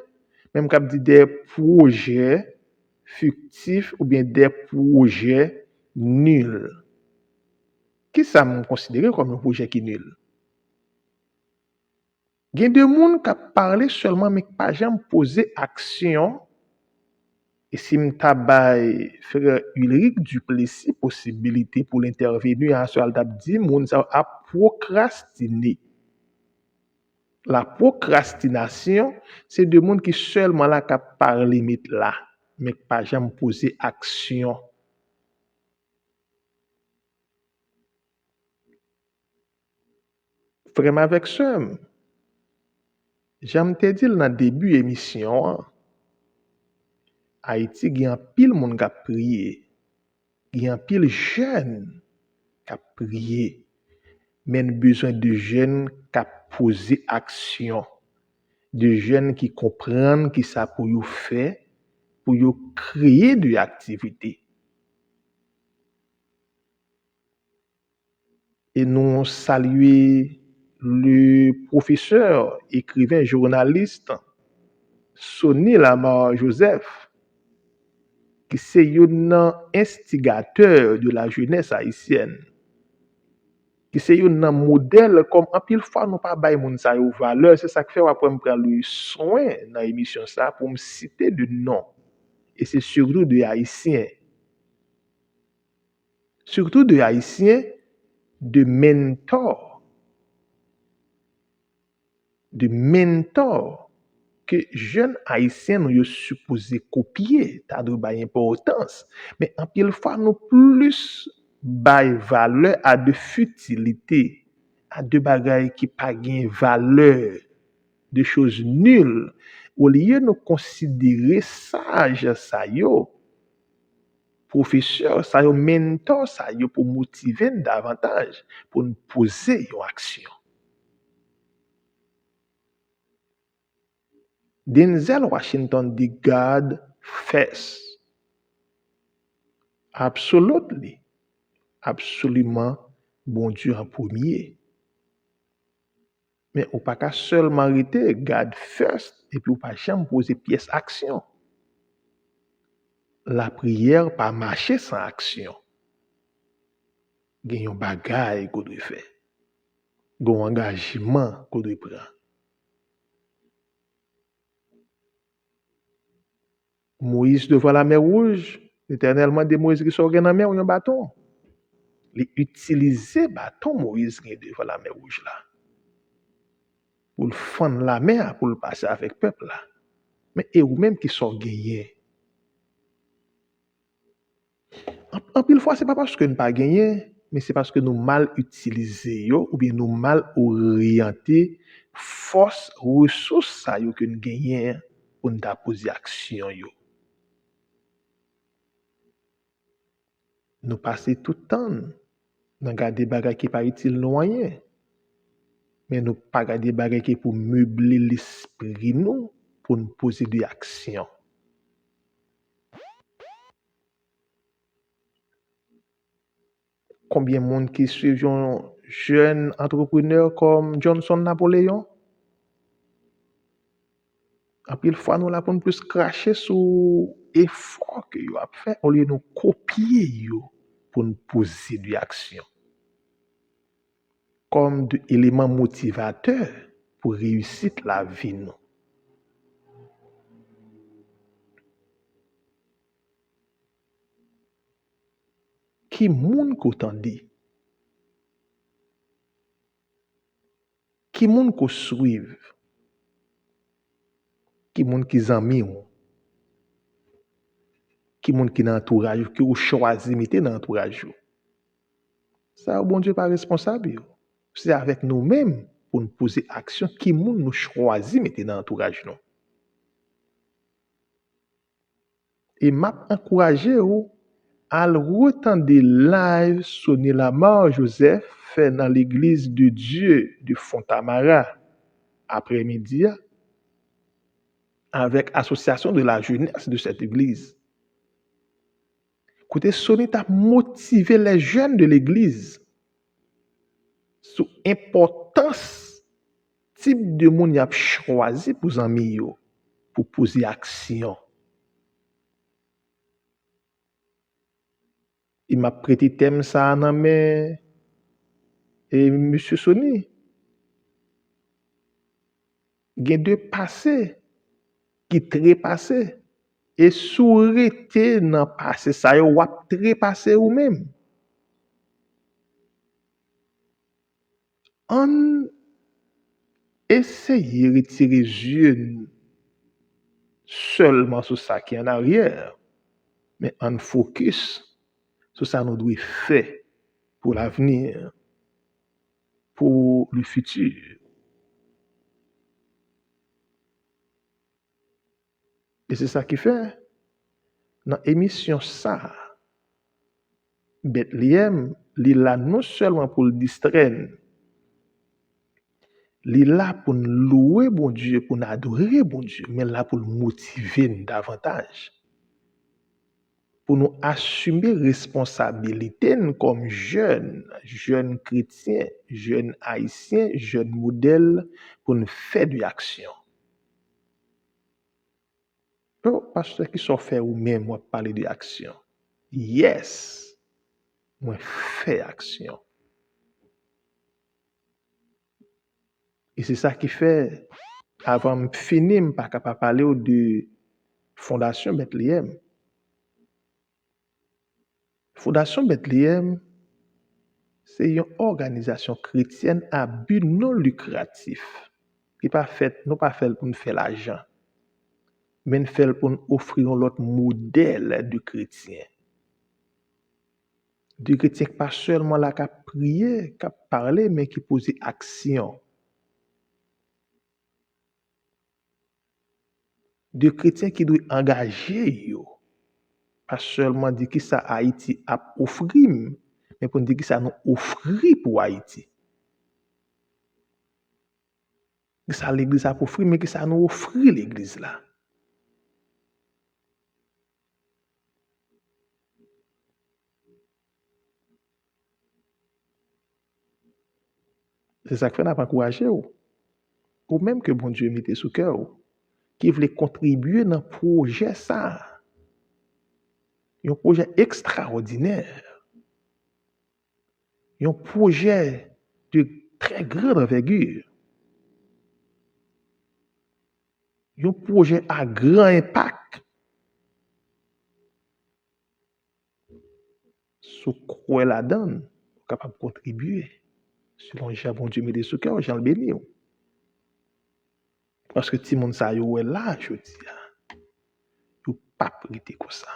même quand dit des projets fictifs ou bien des projets nuls. Qui ça me considère comme un projet qui est nul? Il y a des gens qui parlent seulement mais qui n'ont pas jamais posé action. Et si je frère Ulrich Duplessis possibilité pour l'intervenir à ce dit moun ça a procrastiné. La procrastination, c'est de monde qui seulement là qui parle limite là, mais qui pas jamais posé action. Frère avec ça, j'aime te dire dans le début de l'émission, Haïti, il y a un pile monde qui a prié. Il y a un pile jeune qui a prié. Mais il y a besoin de jeunes qui ont posé action. De jeunes qui comprennent qui ça pour vous faire, pour vous créer de l'activité. Et nous saluons le professeur, écrivain, journaliste, Sonny Lamar Joseph, qui c'est un instigateur de la jeunesse haïtienne. Qui c'est un modèle comme en pile fois nous pas bail moun sa yo valeur, c'est ça que fait après me prendre le soin dans l'émission ça pour me citer de nom. Et c'est surtout de haïtiens. Surtout de haïtiens de mentors. De mentors que jeunes haïtiens nous supposé copier, t'as de ba importance, mais en pile fois nous plus bail valeur à de futilité, à de bagailles qui pas gain valeur, de choses nulles, au lieu de nous considérer sage ça yo, professeur ça yo, mentor ça yo pour motiver davantage, pour nous poser une action. Denzel Washington dit God first. Absolutely. Absolument, bon Dieu en premier. Mais on pas qu'à seulement arrêter God first et puis on pas jamais poser pièce action. La prière pas marcher sans action. Il y a un bagage qu'on doit faire. Il y a un engagement qu'on doit prendre. Moïse devant la mer Rouge, l'éternellement de Moïse qui sort dans la mer ou un bâton. Il utilise bâton Moïse qui est devant la mer Rouge là. Pour le fendre la mer, pour le passer avec le peuple là. Mais et ou même qui sont gagnés. En pile fois, c'est pas parce que nous pas gagné, mais c'est parce que nous mal utilisé yo, ou bien nous mal orienté force ressources ça yo que nous gagnons pour nous poser action yo. Nous passer tout le temps dans garder bagages qui pas utile nous rien. Mais nous pas garder bagages qui pour meubler l'esprit nous pour nous poser des actions. Combien de monde qui suivent un jeune entrepreneur comme Johnson Napoléon? En pile fois, nous là pour plus cracher sur l'effort que vous avez fait, au lieu de nous copier yo pour nous poser des actions. Comme des éléments motivateurs pour réussir la vie. Nous. Qui moun ko tande? Qui moun ko suive? Qui moun ki zanmi ou? Qui moun ki nan entourage ou, qui ou choisi mette dans entourage ou? Ça, bon Dieu pas responsable. C'est avec nous-mêmes pour nous poser action qui moun nous choisi mette dans entourage nous. Et m'a encouragé ou à retendre live Sonny Lamar Joseph fait dans l'église de Dieu de Fontamara après-midi avec l'association de la jeunesse de cette église. Écoutez, Sonny t'a motivé les jeunes de l'église sur l'importance type de monde y a choisi pour amis yo pour poser action. Il m'a prêté thème ça dans mes et monsieur Sonny. Gen deux passé qui trépassé et sourité dans passé ça yo wap trépassé ou même. On essaye de retirer yeux seulement sur ça qui est en arrière, mais on focus sur ça nous doit faire pour l'avenir, pour le futur. Et c'est ça qui fait dans l'émission ça, Bethléem, il est là non seulement pour le distraire, il est là pour nous louer bon Dieu, pour nous adorer bon Dieu, mais là pour nous motiver davantage. Pour nous assumer responsabilité comme jeunes chrétiens, jeunes haïtiens, jeunes modèles, pour nous faire de l'action. Oh, pasteur qui sont fait ou même, moi parler de action. Yes, moi fais action. Et c'est ça qui fait, avant de finir, je ne suis pas capable de parler de Fondation Bethléem. Fondation Bethléem, c'est une organisation chrétienne à but non lucratif qui pas fait, nous pas fait pour nous faire l'argent, mais nous fait pour nous offrir l'autre modèle de chrétien. De chrétien qui pas seulement là qu'à prier, qu'à parler, mais qui pose action. De chrétien qui doit engager yo. Pas seulement dire que ça Haïti a offrir, mais pour dire que ça nous offrir pour Haïti. Que ça l'église a offrir, mais que ça nous offrir l'église là. C'est ça que fait n'a pas encourager ou même que bon Dieu mette sous cœur qui voulait contribuer dans projet ça. Un projet extraordinaire. Un projet de très grande envergure. Un projet à grand impact. Si vous croyez là-dedans, vous êtes capable de contribuer. Selon Jean, bon Dieu mette sous cœur, Jean le béni. Parce que tout le monde ça est là, je dis. Vous ne pas prêter comme ça.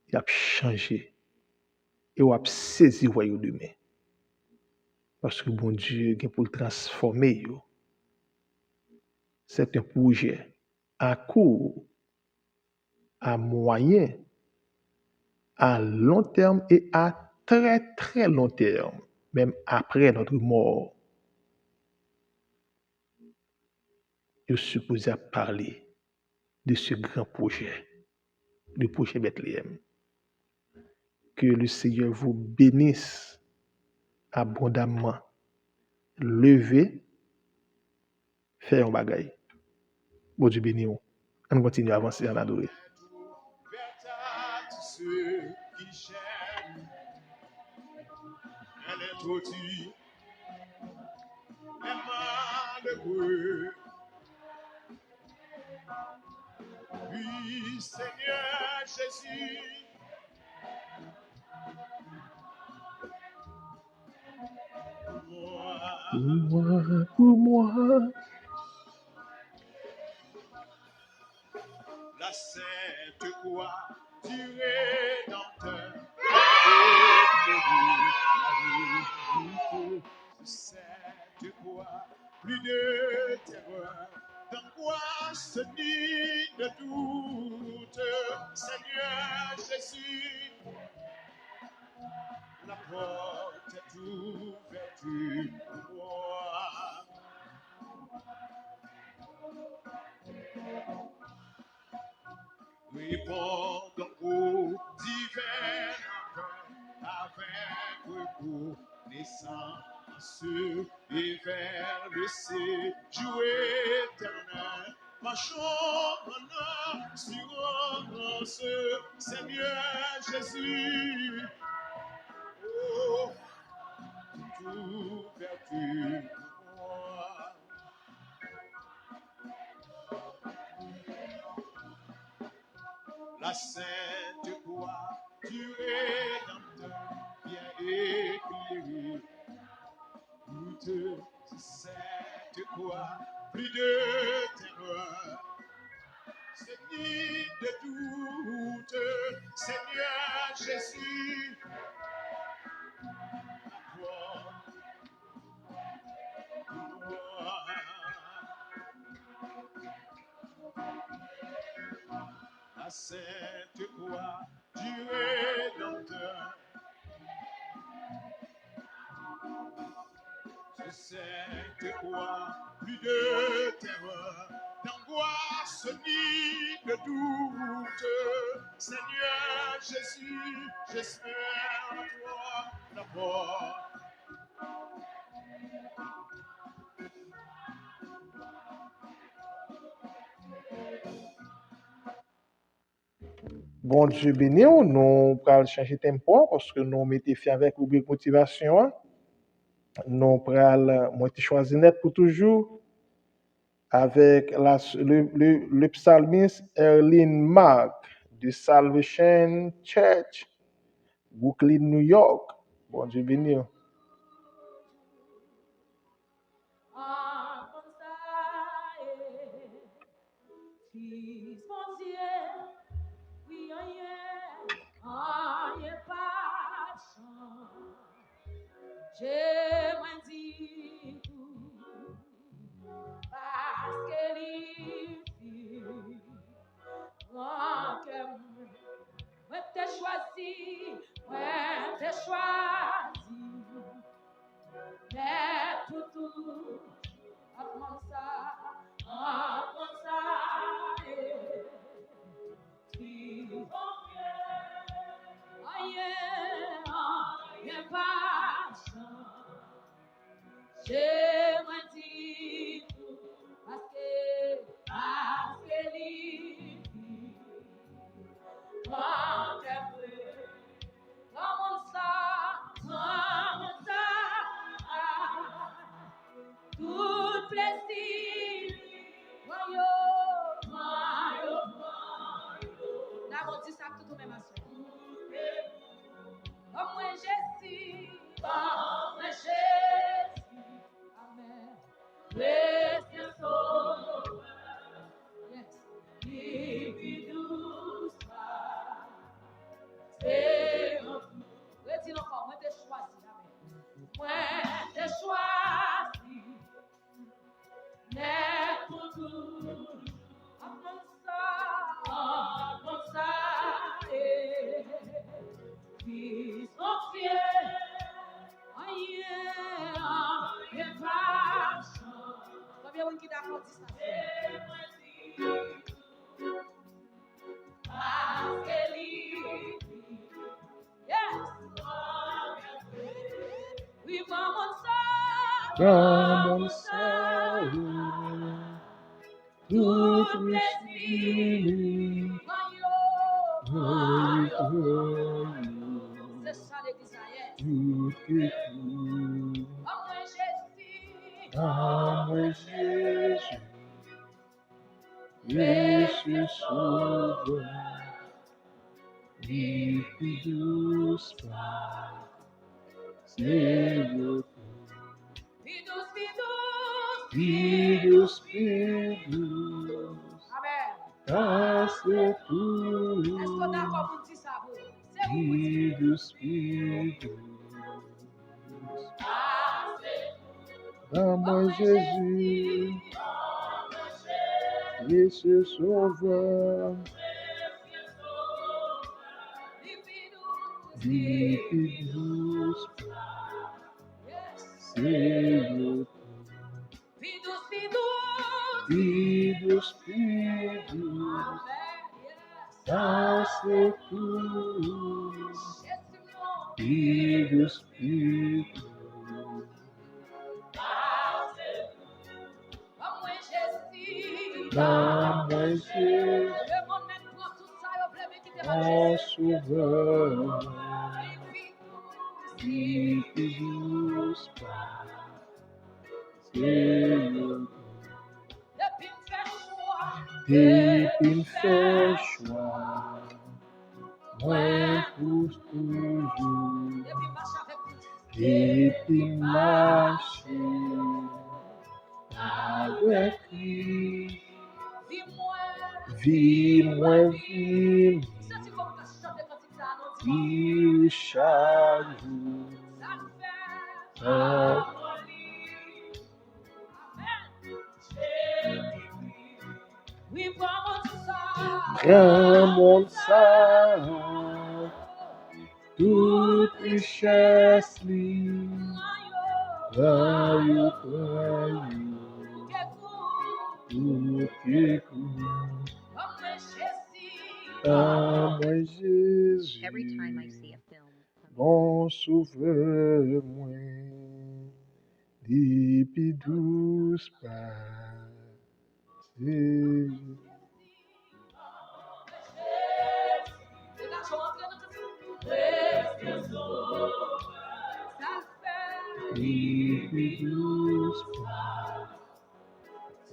Il a changé. Et vous avez saisi voyou demain. Parce que bon Dieu est pour le transformer. C'est un projet à court, à moyen, à long terme et à très très long terme, même après notre mort. Je suis supposé parler de ce grand projet, le projet Bethléem. Que le Seigneur vous bénisse abondamment. Levez, faire un bagaille. Bon Dieu béni. On continue à avancer en adorer. Ceux qui j'aime, elle introduit les malheureux. Oui, Seigneur Jésus, Pour moi, la sainte croix du Rédempteur. Cette croix, plus de terreur, d'angoisse ni de doute. Seigneur Jésus, la porte est ouverte pour moi. Réponds donc aux divers avec reconnaissance et vers le séjour éternel. Marchons en assurance, Seigneur Jésus. Oh, tout vertu pour moi. La sainte croix du Rédempteur bien éclairée. Toute cette croix, plus de terreur, c'est ni de doute, Seigneur Jésus. Toi, la sainte croix du Rédempteur. Cette croix, plus de terreur, d'angoisse ni de doute. Seigneur Jésus, j'espère en toi d'abord. bon Dieu béni, nous allons changer tempo parce que nous mettons fait avec rubrique motivation. Nous allons choisir net pour toujours avec le psalmiste Erlyn Mark de Salvation Church, Brooklyn, New York. Bon Dieu béni. Tis choisi, ouais, t'es choisi. Mais tout, apprends ça, et tu aïe, pas j'aimerais dire parce que lui, moi, comment ça, tout plaisir, voyons, la bonne ça tout au même à comme moi Jésus, amen. Précieux sauveur, yes, qui douce pas, c'est retire encore, moi t'es choisi, amen. Moi t'es choisi, mais pour tout, apprends ça, et fils confié, aïe, pas. Combien de qui d'accord dit ça? Yes. Oui, Comme ça, tout plaisir, c'est ça l'église hier. tout est tout. Moi Jésus, Jésus sauveur, qui douce pas, Seigneur. Vidus. Amen. Ah, c'est tout. Est-ce qu'on a comme dit ça? C'est vous. Vidus. Ah, moi Jésus, Jésus sauveur, Vidus. Seigneur. Vidus. Ah, c'est tout. Vidus. Ah, moi Jésus, mon sauveur, Vidus. Seigneur. Depuis fait choix, moi pour toujours. Depuis marcher avec lui, vie moi vie, vie chaque jour. Comme ça, toute richesse li, voyou, tout est cool. Ah, moi Jésus, Every time I see a film, bon sauveur moi, depuis douce pas. Depuis douce pas.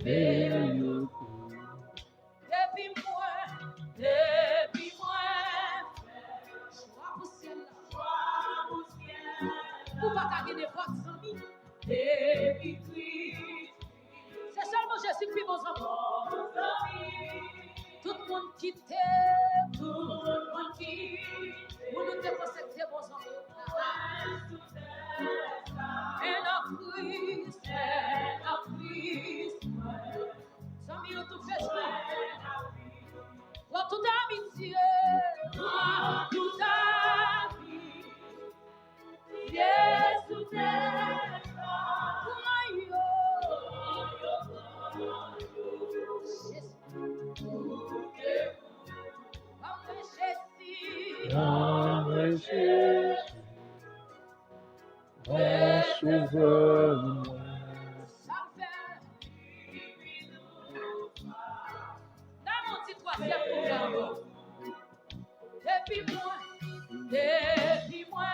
Seigneur. Depuis moi, choix pour ciel, pour pas gagner votre ami. Depuis Christ, c'est seulement Jésus qui vous envoie. Tout le monde quitte, tout le monde quitte. Vous nous dépossédez vos amis. And of Christ, some of you to face me. Pour toute amitié, pour toute Jésus, mon sauveur, Ça fait. Dans mon petit troisième couvert. Depuis moi,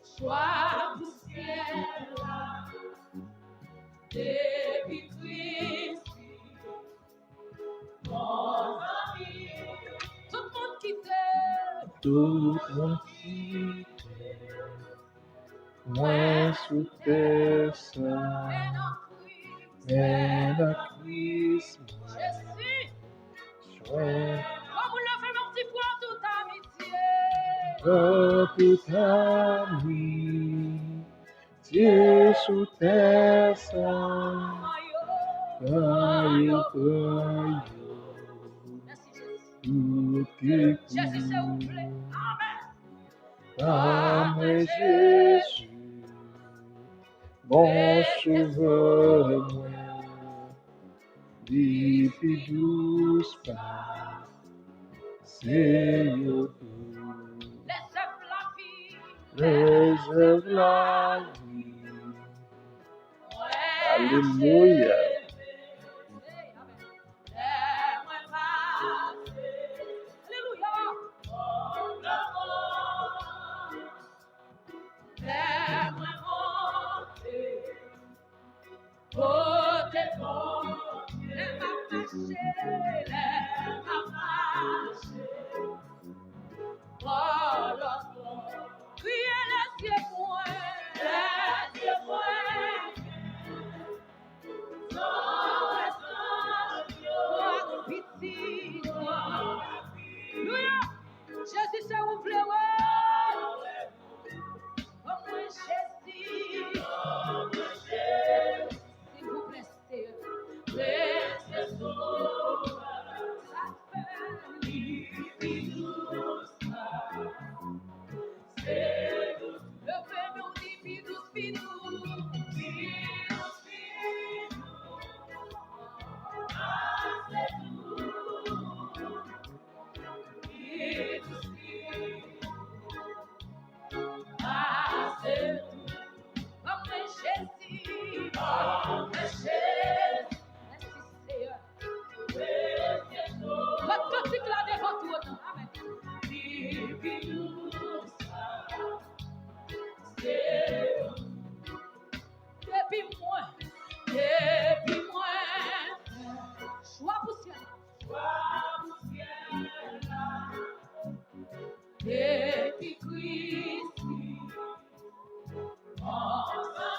sois poussière, depuis Christ, mon ami, tout le monde qui t'aime, tout mon quitte, moi sous tes seins, mais dans Christ, mais la Christ, Jésus, sois comme vous le faites mon petit frère, toute amitié, tout ami, Dieu sous tes seins, Maillot. aïe, Merci Jésus. tout tes Jésus, s'il vous plaît. Amen. Amen, Jésus, bon sauveur, moi, depuis douce pas, Seigneur, Laisse la vie. réserve la vie. Alléluia. Jésus, s'il vous plaît, ouais. Comme moi, Jésus. S'il vous plaît, restez sauveur. Ça fait le fait nous dit bidous, bidous. Depuis moi, sois poussière. Depuis Christ,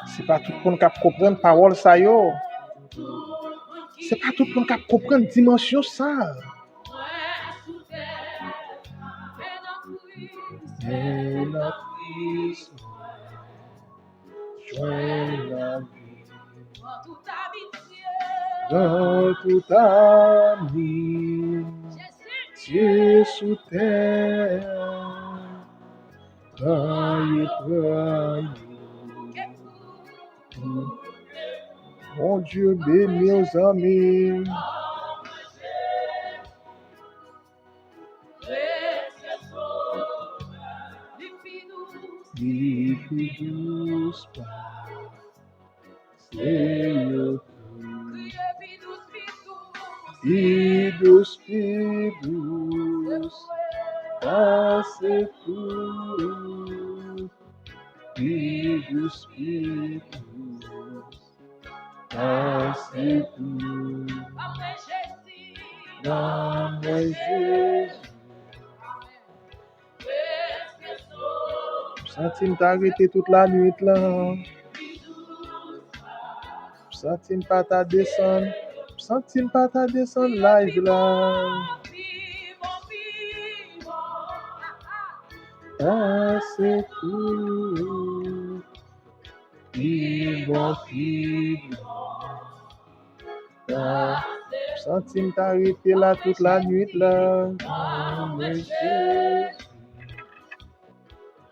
C'est pas tout le monde qui comprend la parole ça yo. C'est pas tout le monde qui comprend la dimension ça. Mais la Christ, joins la vie. Dans tout ami, Dieu sous terre, aïe, mon Dieu béni aux amis, depuis douce pas, Seigneur, douce, passe tout, douce, passe tout, dans mon Jésus. Senti t'arrêter toute la nuit là. Senti pas ta descendre. Senti pas ta descendre live là. Ah, c'est tout. Vivant. Ah, senti t'arrêter là toute la nuit là.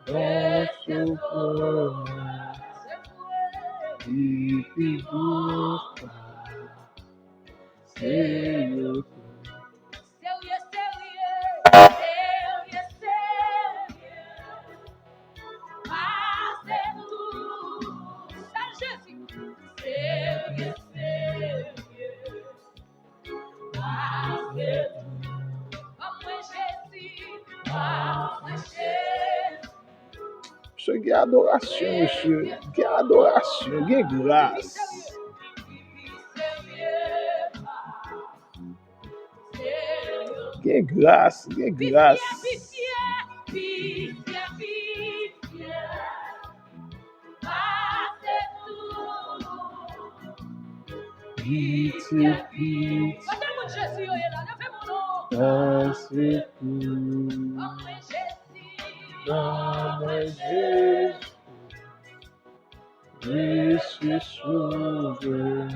Dans ce corps, depuis douce pas, Seigneur, Monsieur, il y a adoration, monsieur. Il y a adoration, il y a grâce. Il y a grâce, il y a grâce. Pitié, pitié. C'est tout. Je suis sauvé.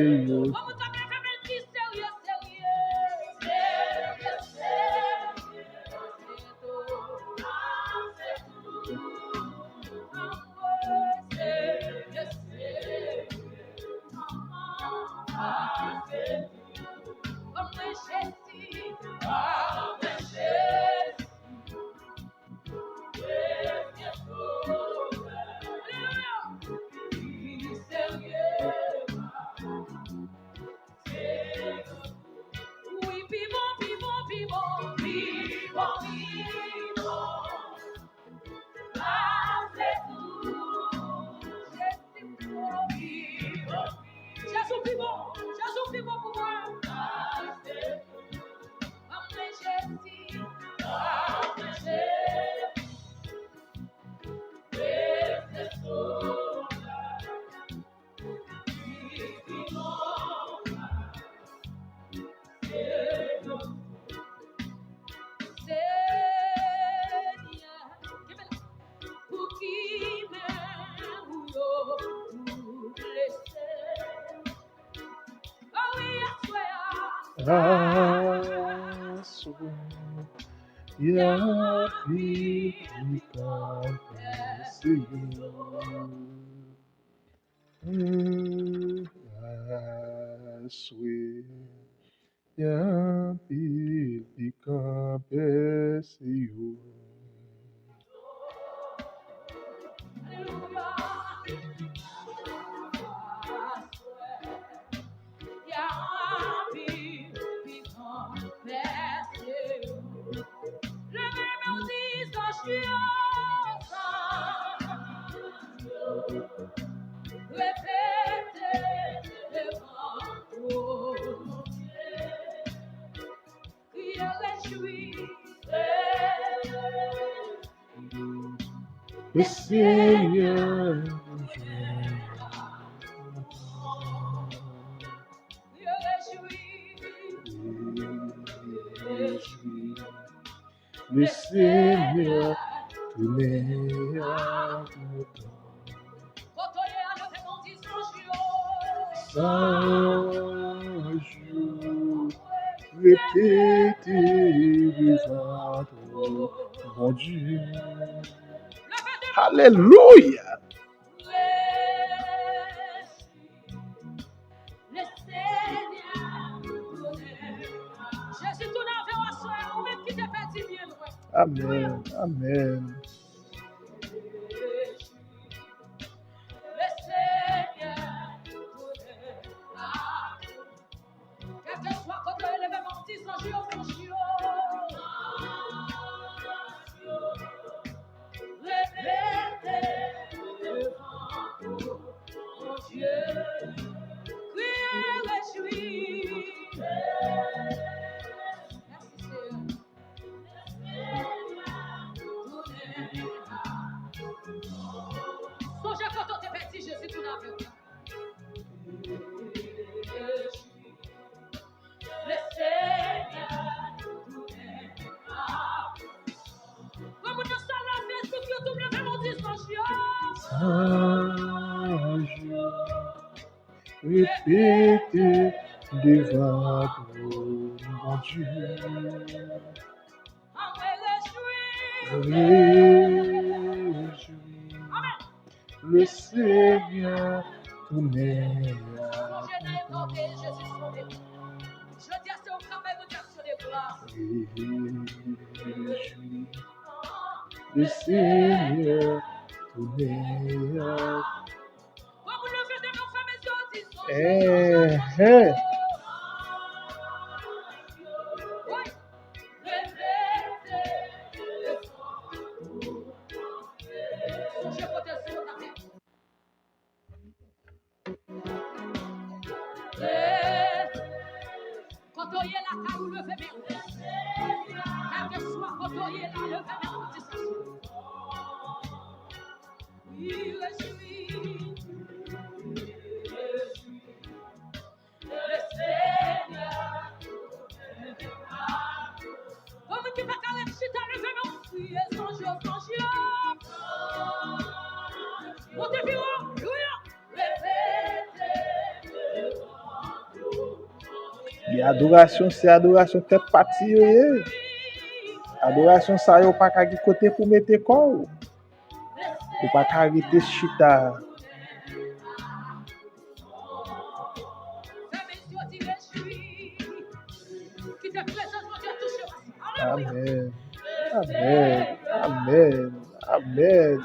Seigneur. Le Seigneur, le Seigneur, tournez à tout temps. Jour, répétez devant toi, mon Dieu. Alléluia. Amen. Amen. Répétez devant vous, mon Dieu. Réjouis, le Seigneur tournez à tout. Réjouis, le Seigneur tournez à tout. côté la caille, levez mes mains. Quel que soit côté là, levez mes mains. Il est lui. Le Seigneur. Comme qui va carrer chita, levez mes mains. Priez sans jour, sans chien. Montez plus haut, louia. Et adoration, c'est adoration tête partie. Adoration, ça yo pas qu'à côté pour mettre corps. Ou pas qu'à arrêter chita. Amen. Amen. Amen. Amen.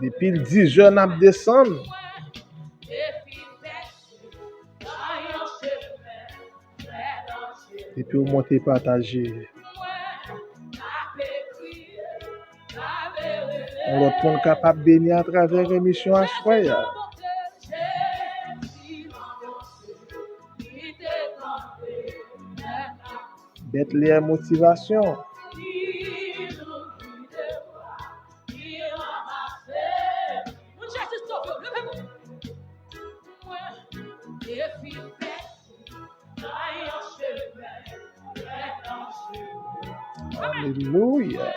Depuis le 10 jeunes à descendre. Et puis vous montez partager. On va être capable de bénir à travers l'émission à choix. Bethléem motivation. Alléluia.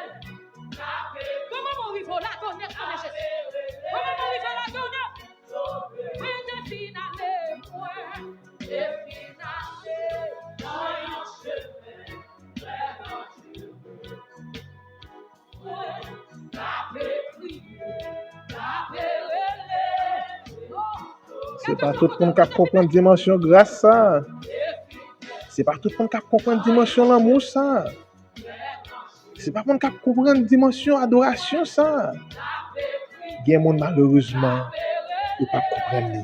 C'est pas tout le monde qui comprend la dimension grâce ça. C'est pas tout le monde qui comprend la dimension l'amour ça. C'est pas tout le monde qui comprend la dimension adoration ça. Il y a des gens malheureusement qui ne pas comprendre.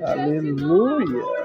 Alléluia.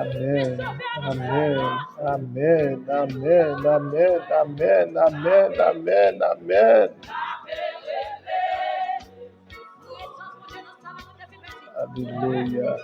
Amen. Amen. Amen. Amen. Amen. Amen. Amen. Amen. Amen. Alléluia.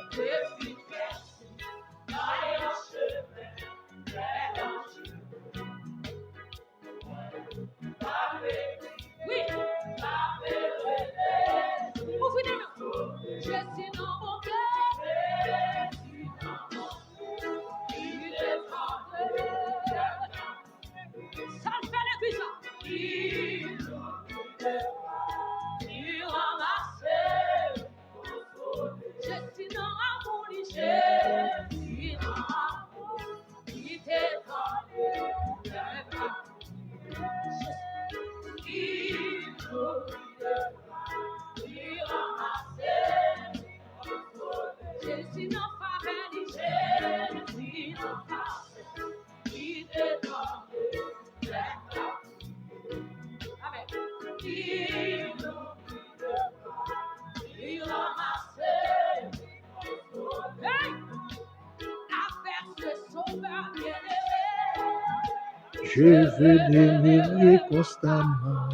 Je veux demeurer constamment.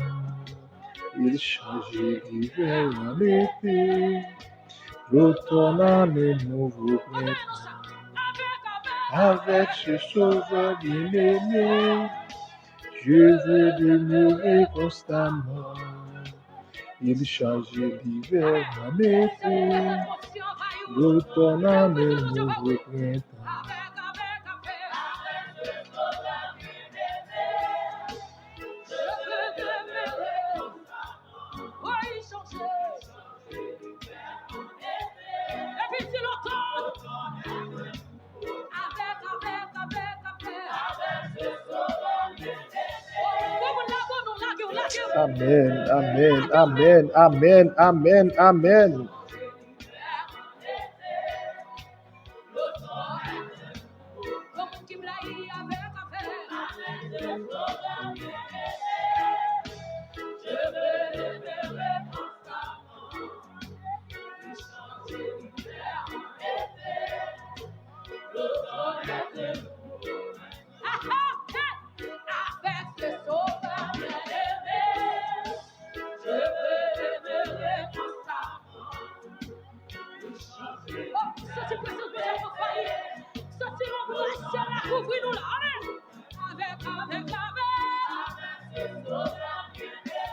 Il change l'hiver en été, l'automne en un nouveau printemps. Avec ce sauveur bien-aimé, je veux demeurer constamment. Il change l'hiver en été, l'automne en un nouveau printemps. Amen, amen, amen, amen, amen, amen.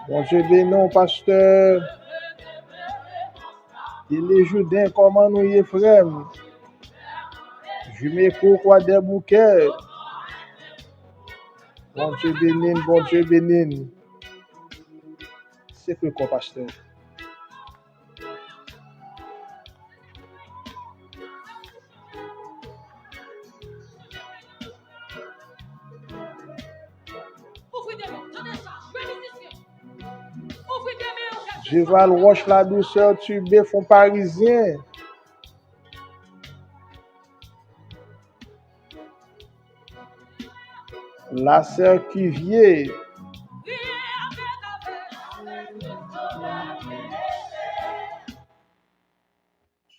Bon Dieu bénon, pasteur. Il est Jourdain, comment nous y est, frère? Je m'écoute quoi des bouquets. Bon Dieu bénin, bon Dieu bénin. C'est quoi, pasteur? Géval Roche, la douceur, tubé, fond parisien. La sœur Cuvier.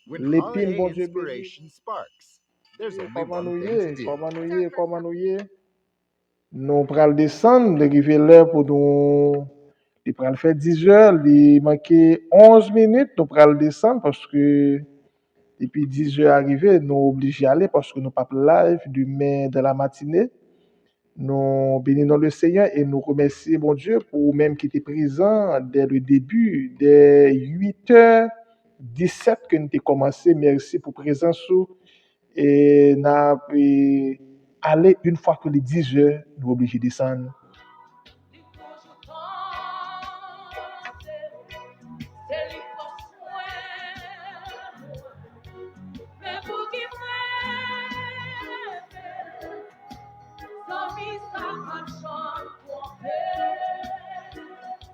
L'épine, bon Dieu béni. Comment nous y est? Nous pral descendre, arriver l'heure pour nous. Il pral faire 10 heures, il manquait 11 minutes, nous pral descendre parce que depuis 10 heures arrivé, nous obligés d'aller parce que nous pas live demain de la matinée. Nous bénissons le Seigneur et nous remercions bon Dieu pour même qui était présent dès le début, dès 8h17 que nous avons commencé. Merci pour la présence. Et nous avons allé une fois que les 10 heures, nous sommes obligés de descendre.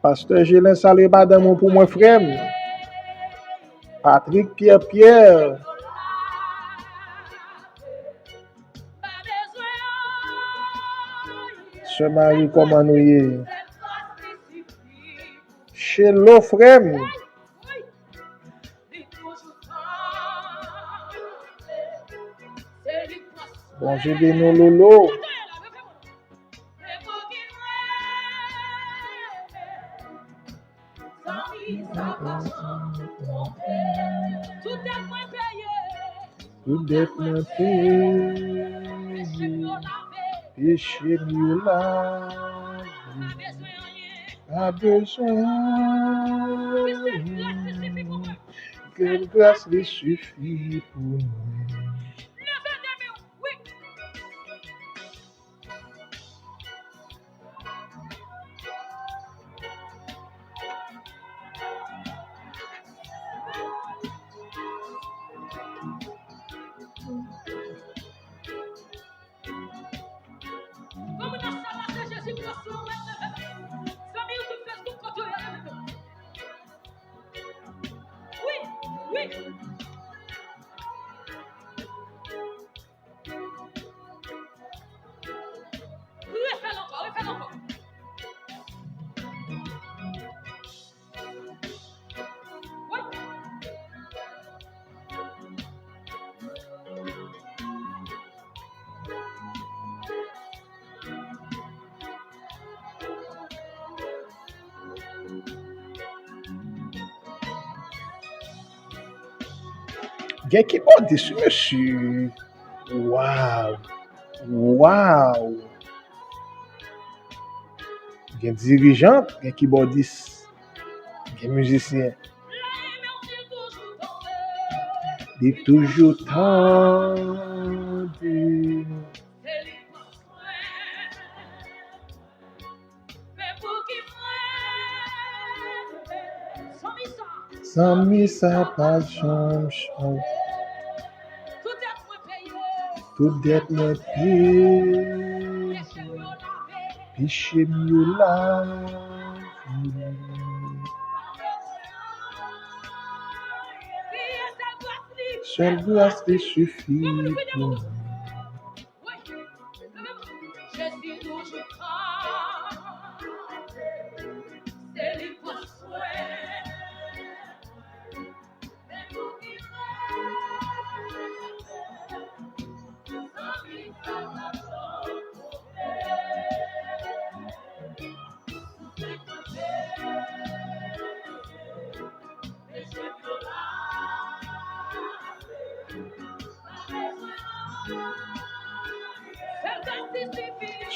Pasteur Gélin, salut madame pour mon frère. Patrick Pierre. Sœur Marie, comment nous y est? Chez l'eau frère. Bon, j'ai des noms Lolo. Tout est moins payé. Péché mieux là. Pas besoin. Que grâce lui suffit pour nous. Gen keyboardiste, monsieur. Wow. Wow. Gen dirigeant, gen keyboardiste, gen musicien. Il toujours tendu. Sans misa pas jambe chante. Tout dette me paye. Péché mieux la vie. Seule grâce te suffit pour moi.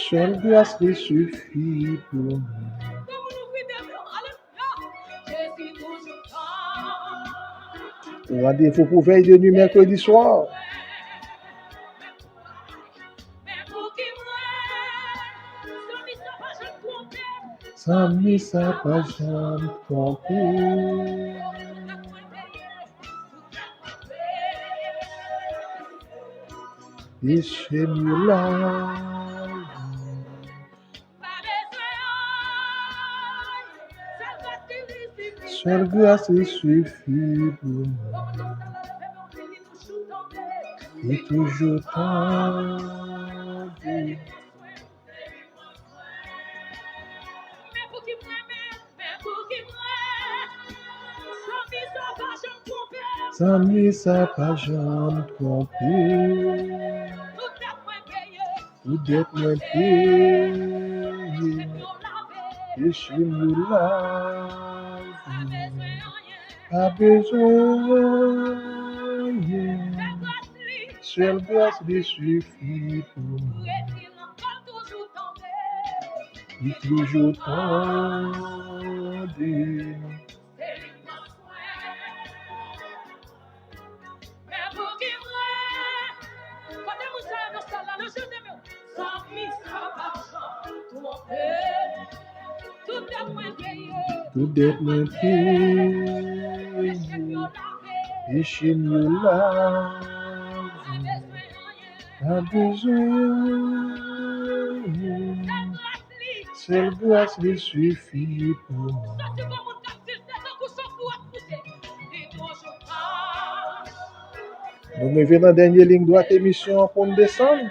Seule grâce te suffit pour moi. Rendez-vous pour veille de nuit mercredi soir. Sans misa pas jambe tromper. Péché mieux la vie. Seule grâce te suffit pour moi. Et toujours tendu. Sans misa pas jambe tromper. Tout dette me paye. Péché mieux la vie. Pas besoin. Seule grâce te suffit pour moi. Et toujours tendu. Tout dette me paye. Péché mieux la vie. Pas besoin. Seule grâce te suffit pour moi. Nous arrivons dans la dernière ligne droite émission pour nous descendre.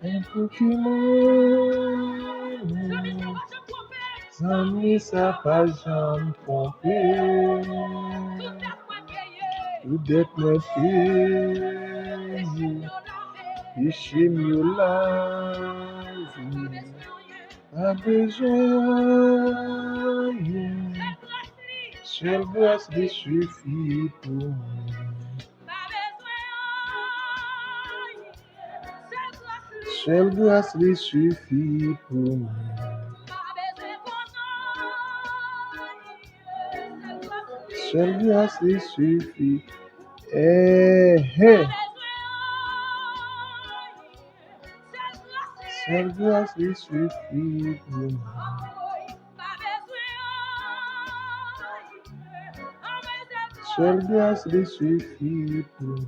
Un Pokémon. Sans misa pas jambe tromper. Tout dette me paye. Péché mieux la vie. Pas besoin. Seule grâce te suffit pour moi. Seule grâce te suffit pour moi. Seule grâce te suffit. Seule grâce te suffit pour moi. Seule grâce te suffit pour moi.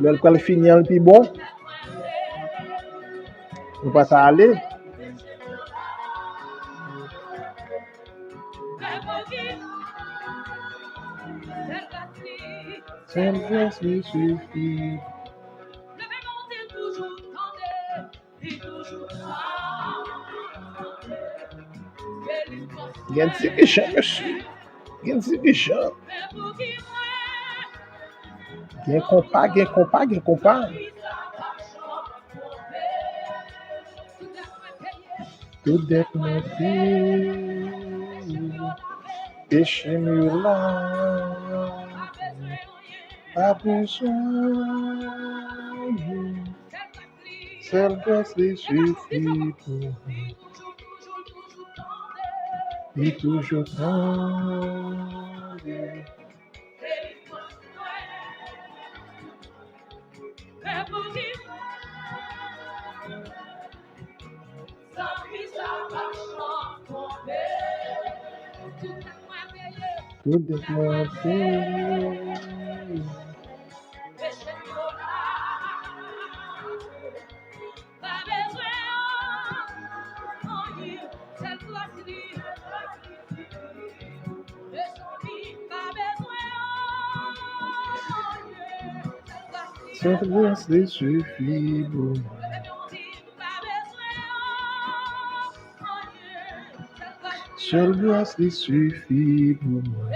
Le pral finir le plus bon, nous pas ça aller. Seule grâce lui suffit. Gen si méchant, monsieur. Gen si méchant. Gen compas. Tout dette me fait. Péché mur là. Pas besoin. Seule grâce lui suffit pour moi. Et toujours tendre. Tout dette me fait. Cette grâce lui suffit pour moi. Seule grâce lui suffit pour moi.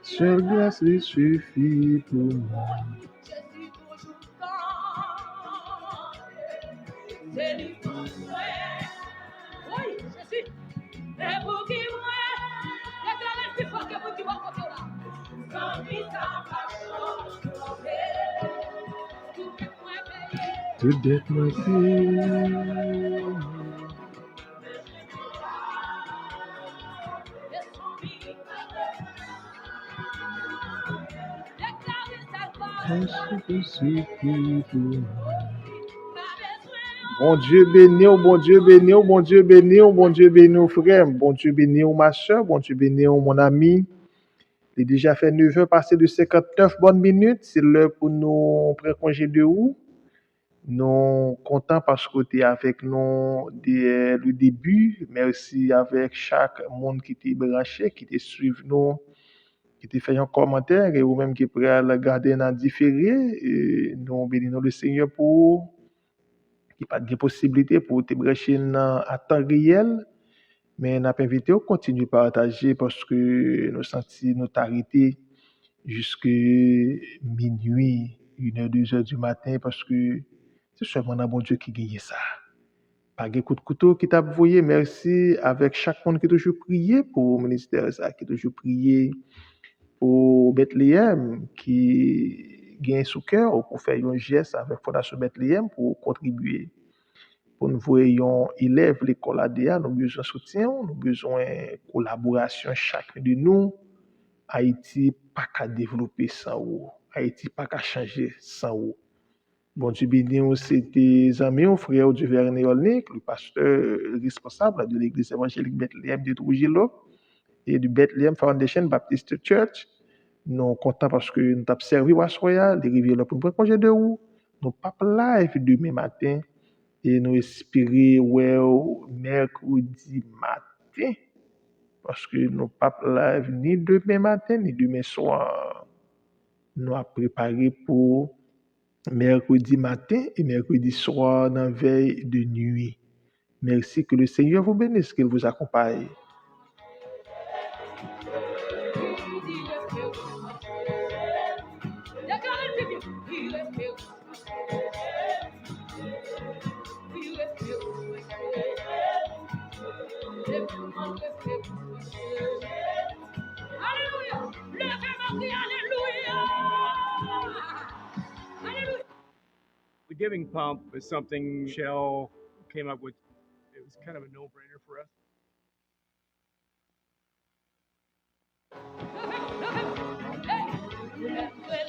Seule grâce lui suffit pour moi. Tout dette me fait. Bon Dieu béni, bon Dieu béni, bon Dieu béni, bon Dieu béni, frère, bon Dieu béni, ma soeur, bon Dieu béni, mon ami. Il est déjà fait 9 heures passé de 59 bonnes minutes. C'est l'heure pour nous prendre congé de vous. Nous contents parce que tu es avec nous dès le début. Merci avec chaque monde qui t'est branché, qui te suivi nous, qui t'a fait un commentaire et ou même qui est prêt à le garder dans différé. Et nous bénissons le Seigneur pour qu'il n'y ait pas de possibilité pour te brancher à temps réel. Mais nous avons invité à continuer à partager parce que nous sentons notre arrêté jusqu'à minuit, 1h, 2h du matin parce que c'est seulement un bon Dieu qui gagne ça. Pas de coup de couteau qui t'a envoyé. Merci avec chaque monde qui a toujours prié pour le ministère, ça, qui a toujours prié pour Bethléem, qui gagne sous cœur pour faire un geste avec Fondation Bethléem pour contribuer. Pour nous voyons élève l'école ADA, nous avons besoin de soutien, nous avons besoin de collaboration chacun de nous. Haïti pas qu'à développer sans vous. Haïti pas qu'à changer sans vous. Bon Dieu béni, c'était amis, frère du Vernet Olnik, le pasteur responsable de l'église évangélique Bethléem de Trujillo et du Bethléem Foundation Baptist Church. Nous sommes contents parce que nous avons servi à Soya, les rivières pour nous congé de vous. Nous pas live demain matin et nous espérons mercredi matin parce que nous pas live ni demain matin ni demain soir. Nous avons préparé pour mercredi matin et mercredi soir dans la veille de nuit. Merci, que le Seigneur vous bénisse, qu'il vous accompagne. The giving pump is something Shell came up with. It was kind of a no-brainer for us. Hey,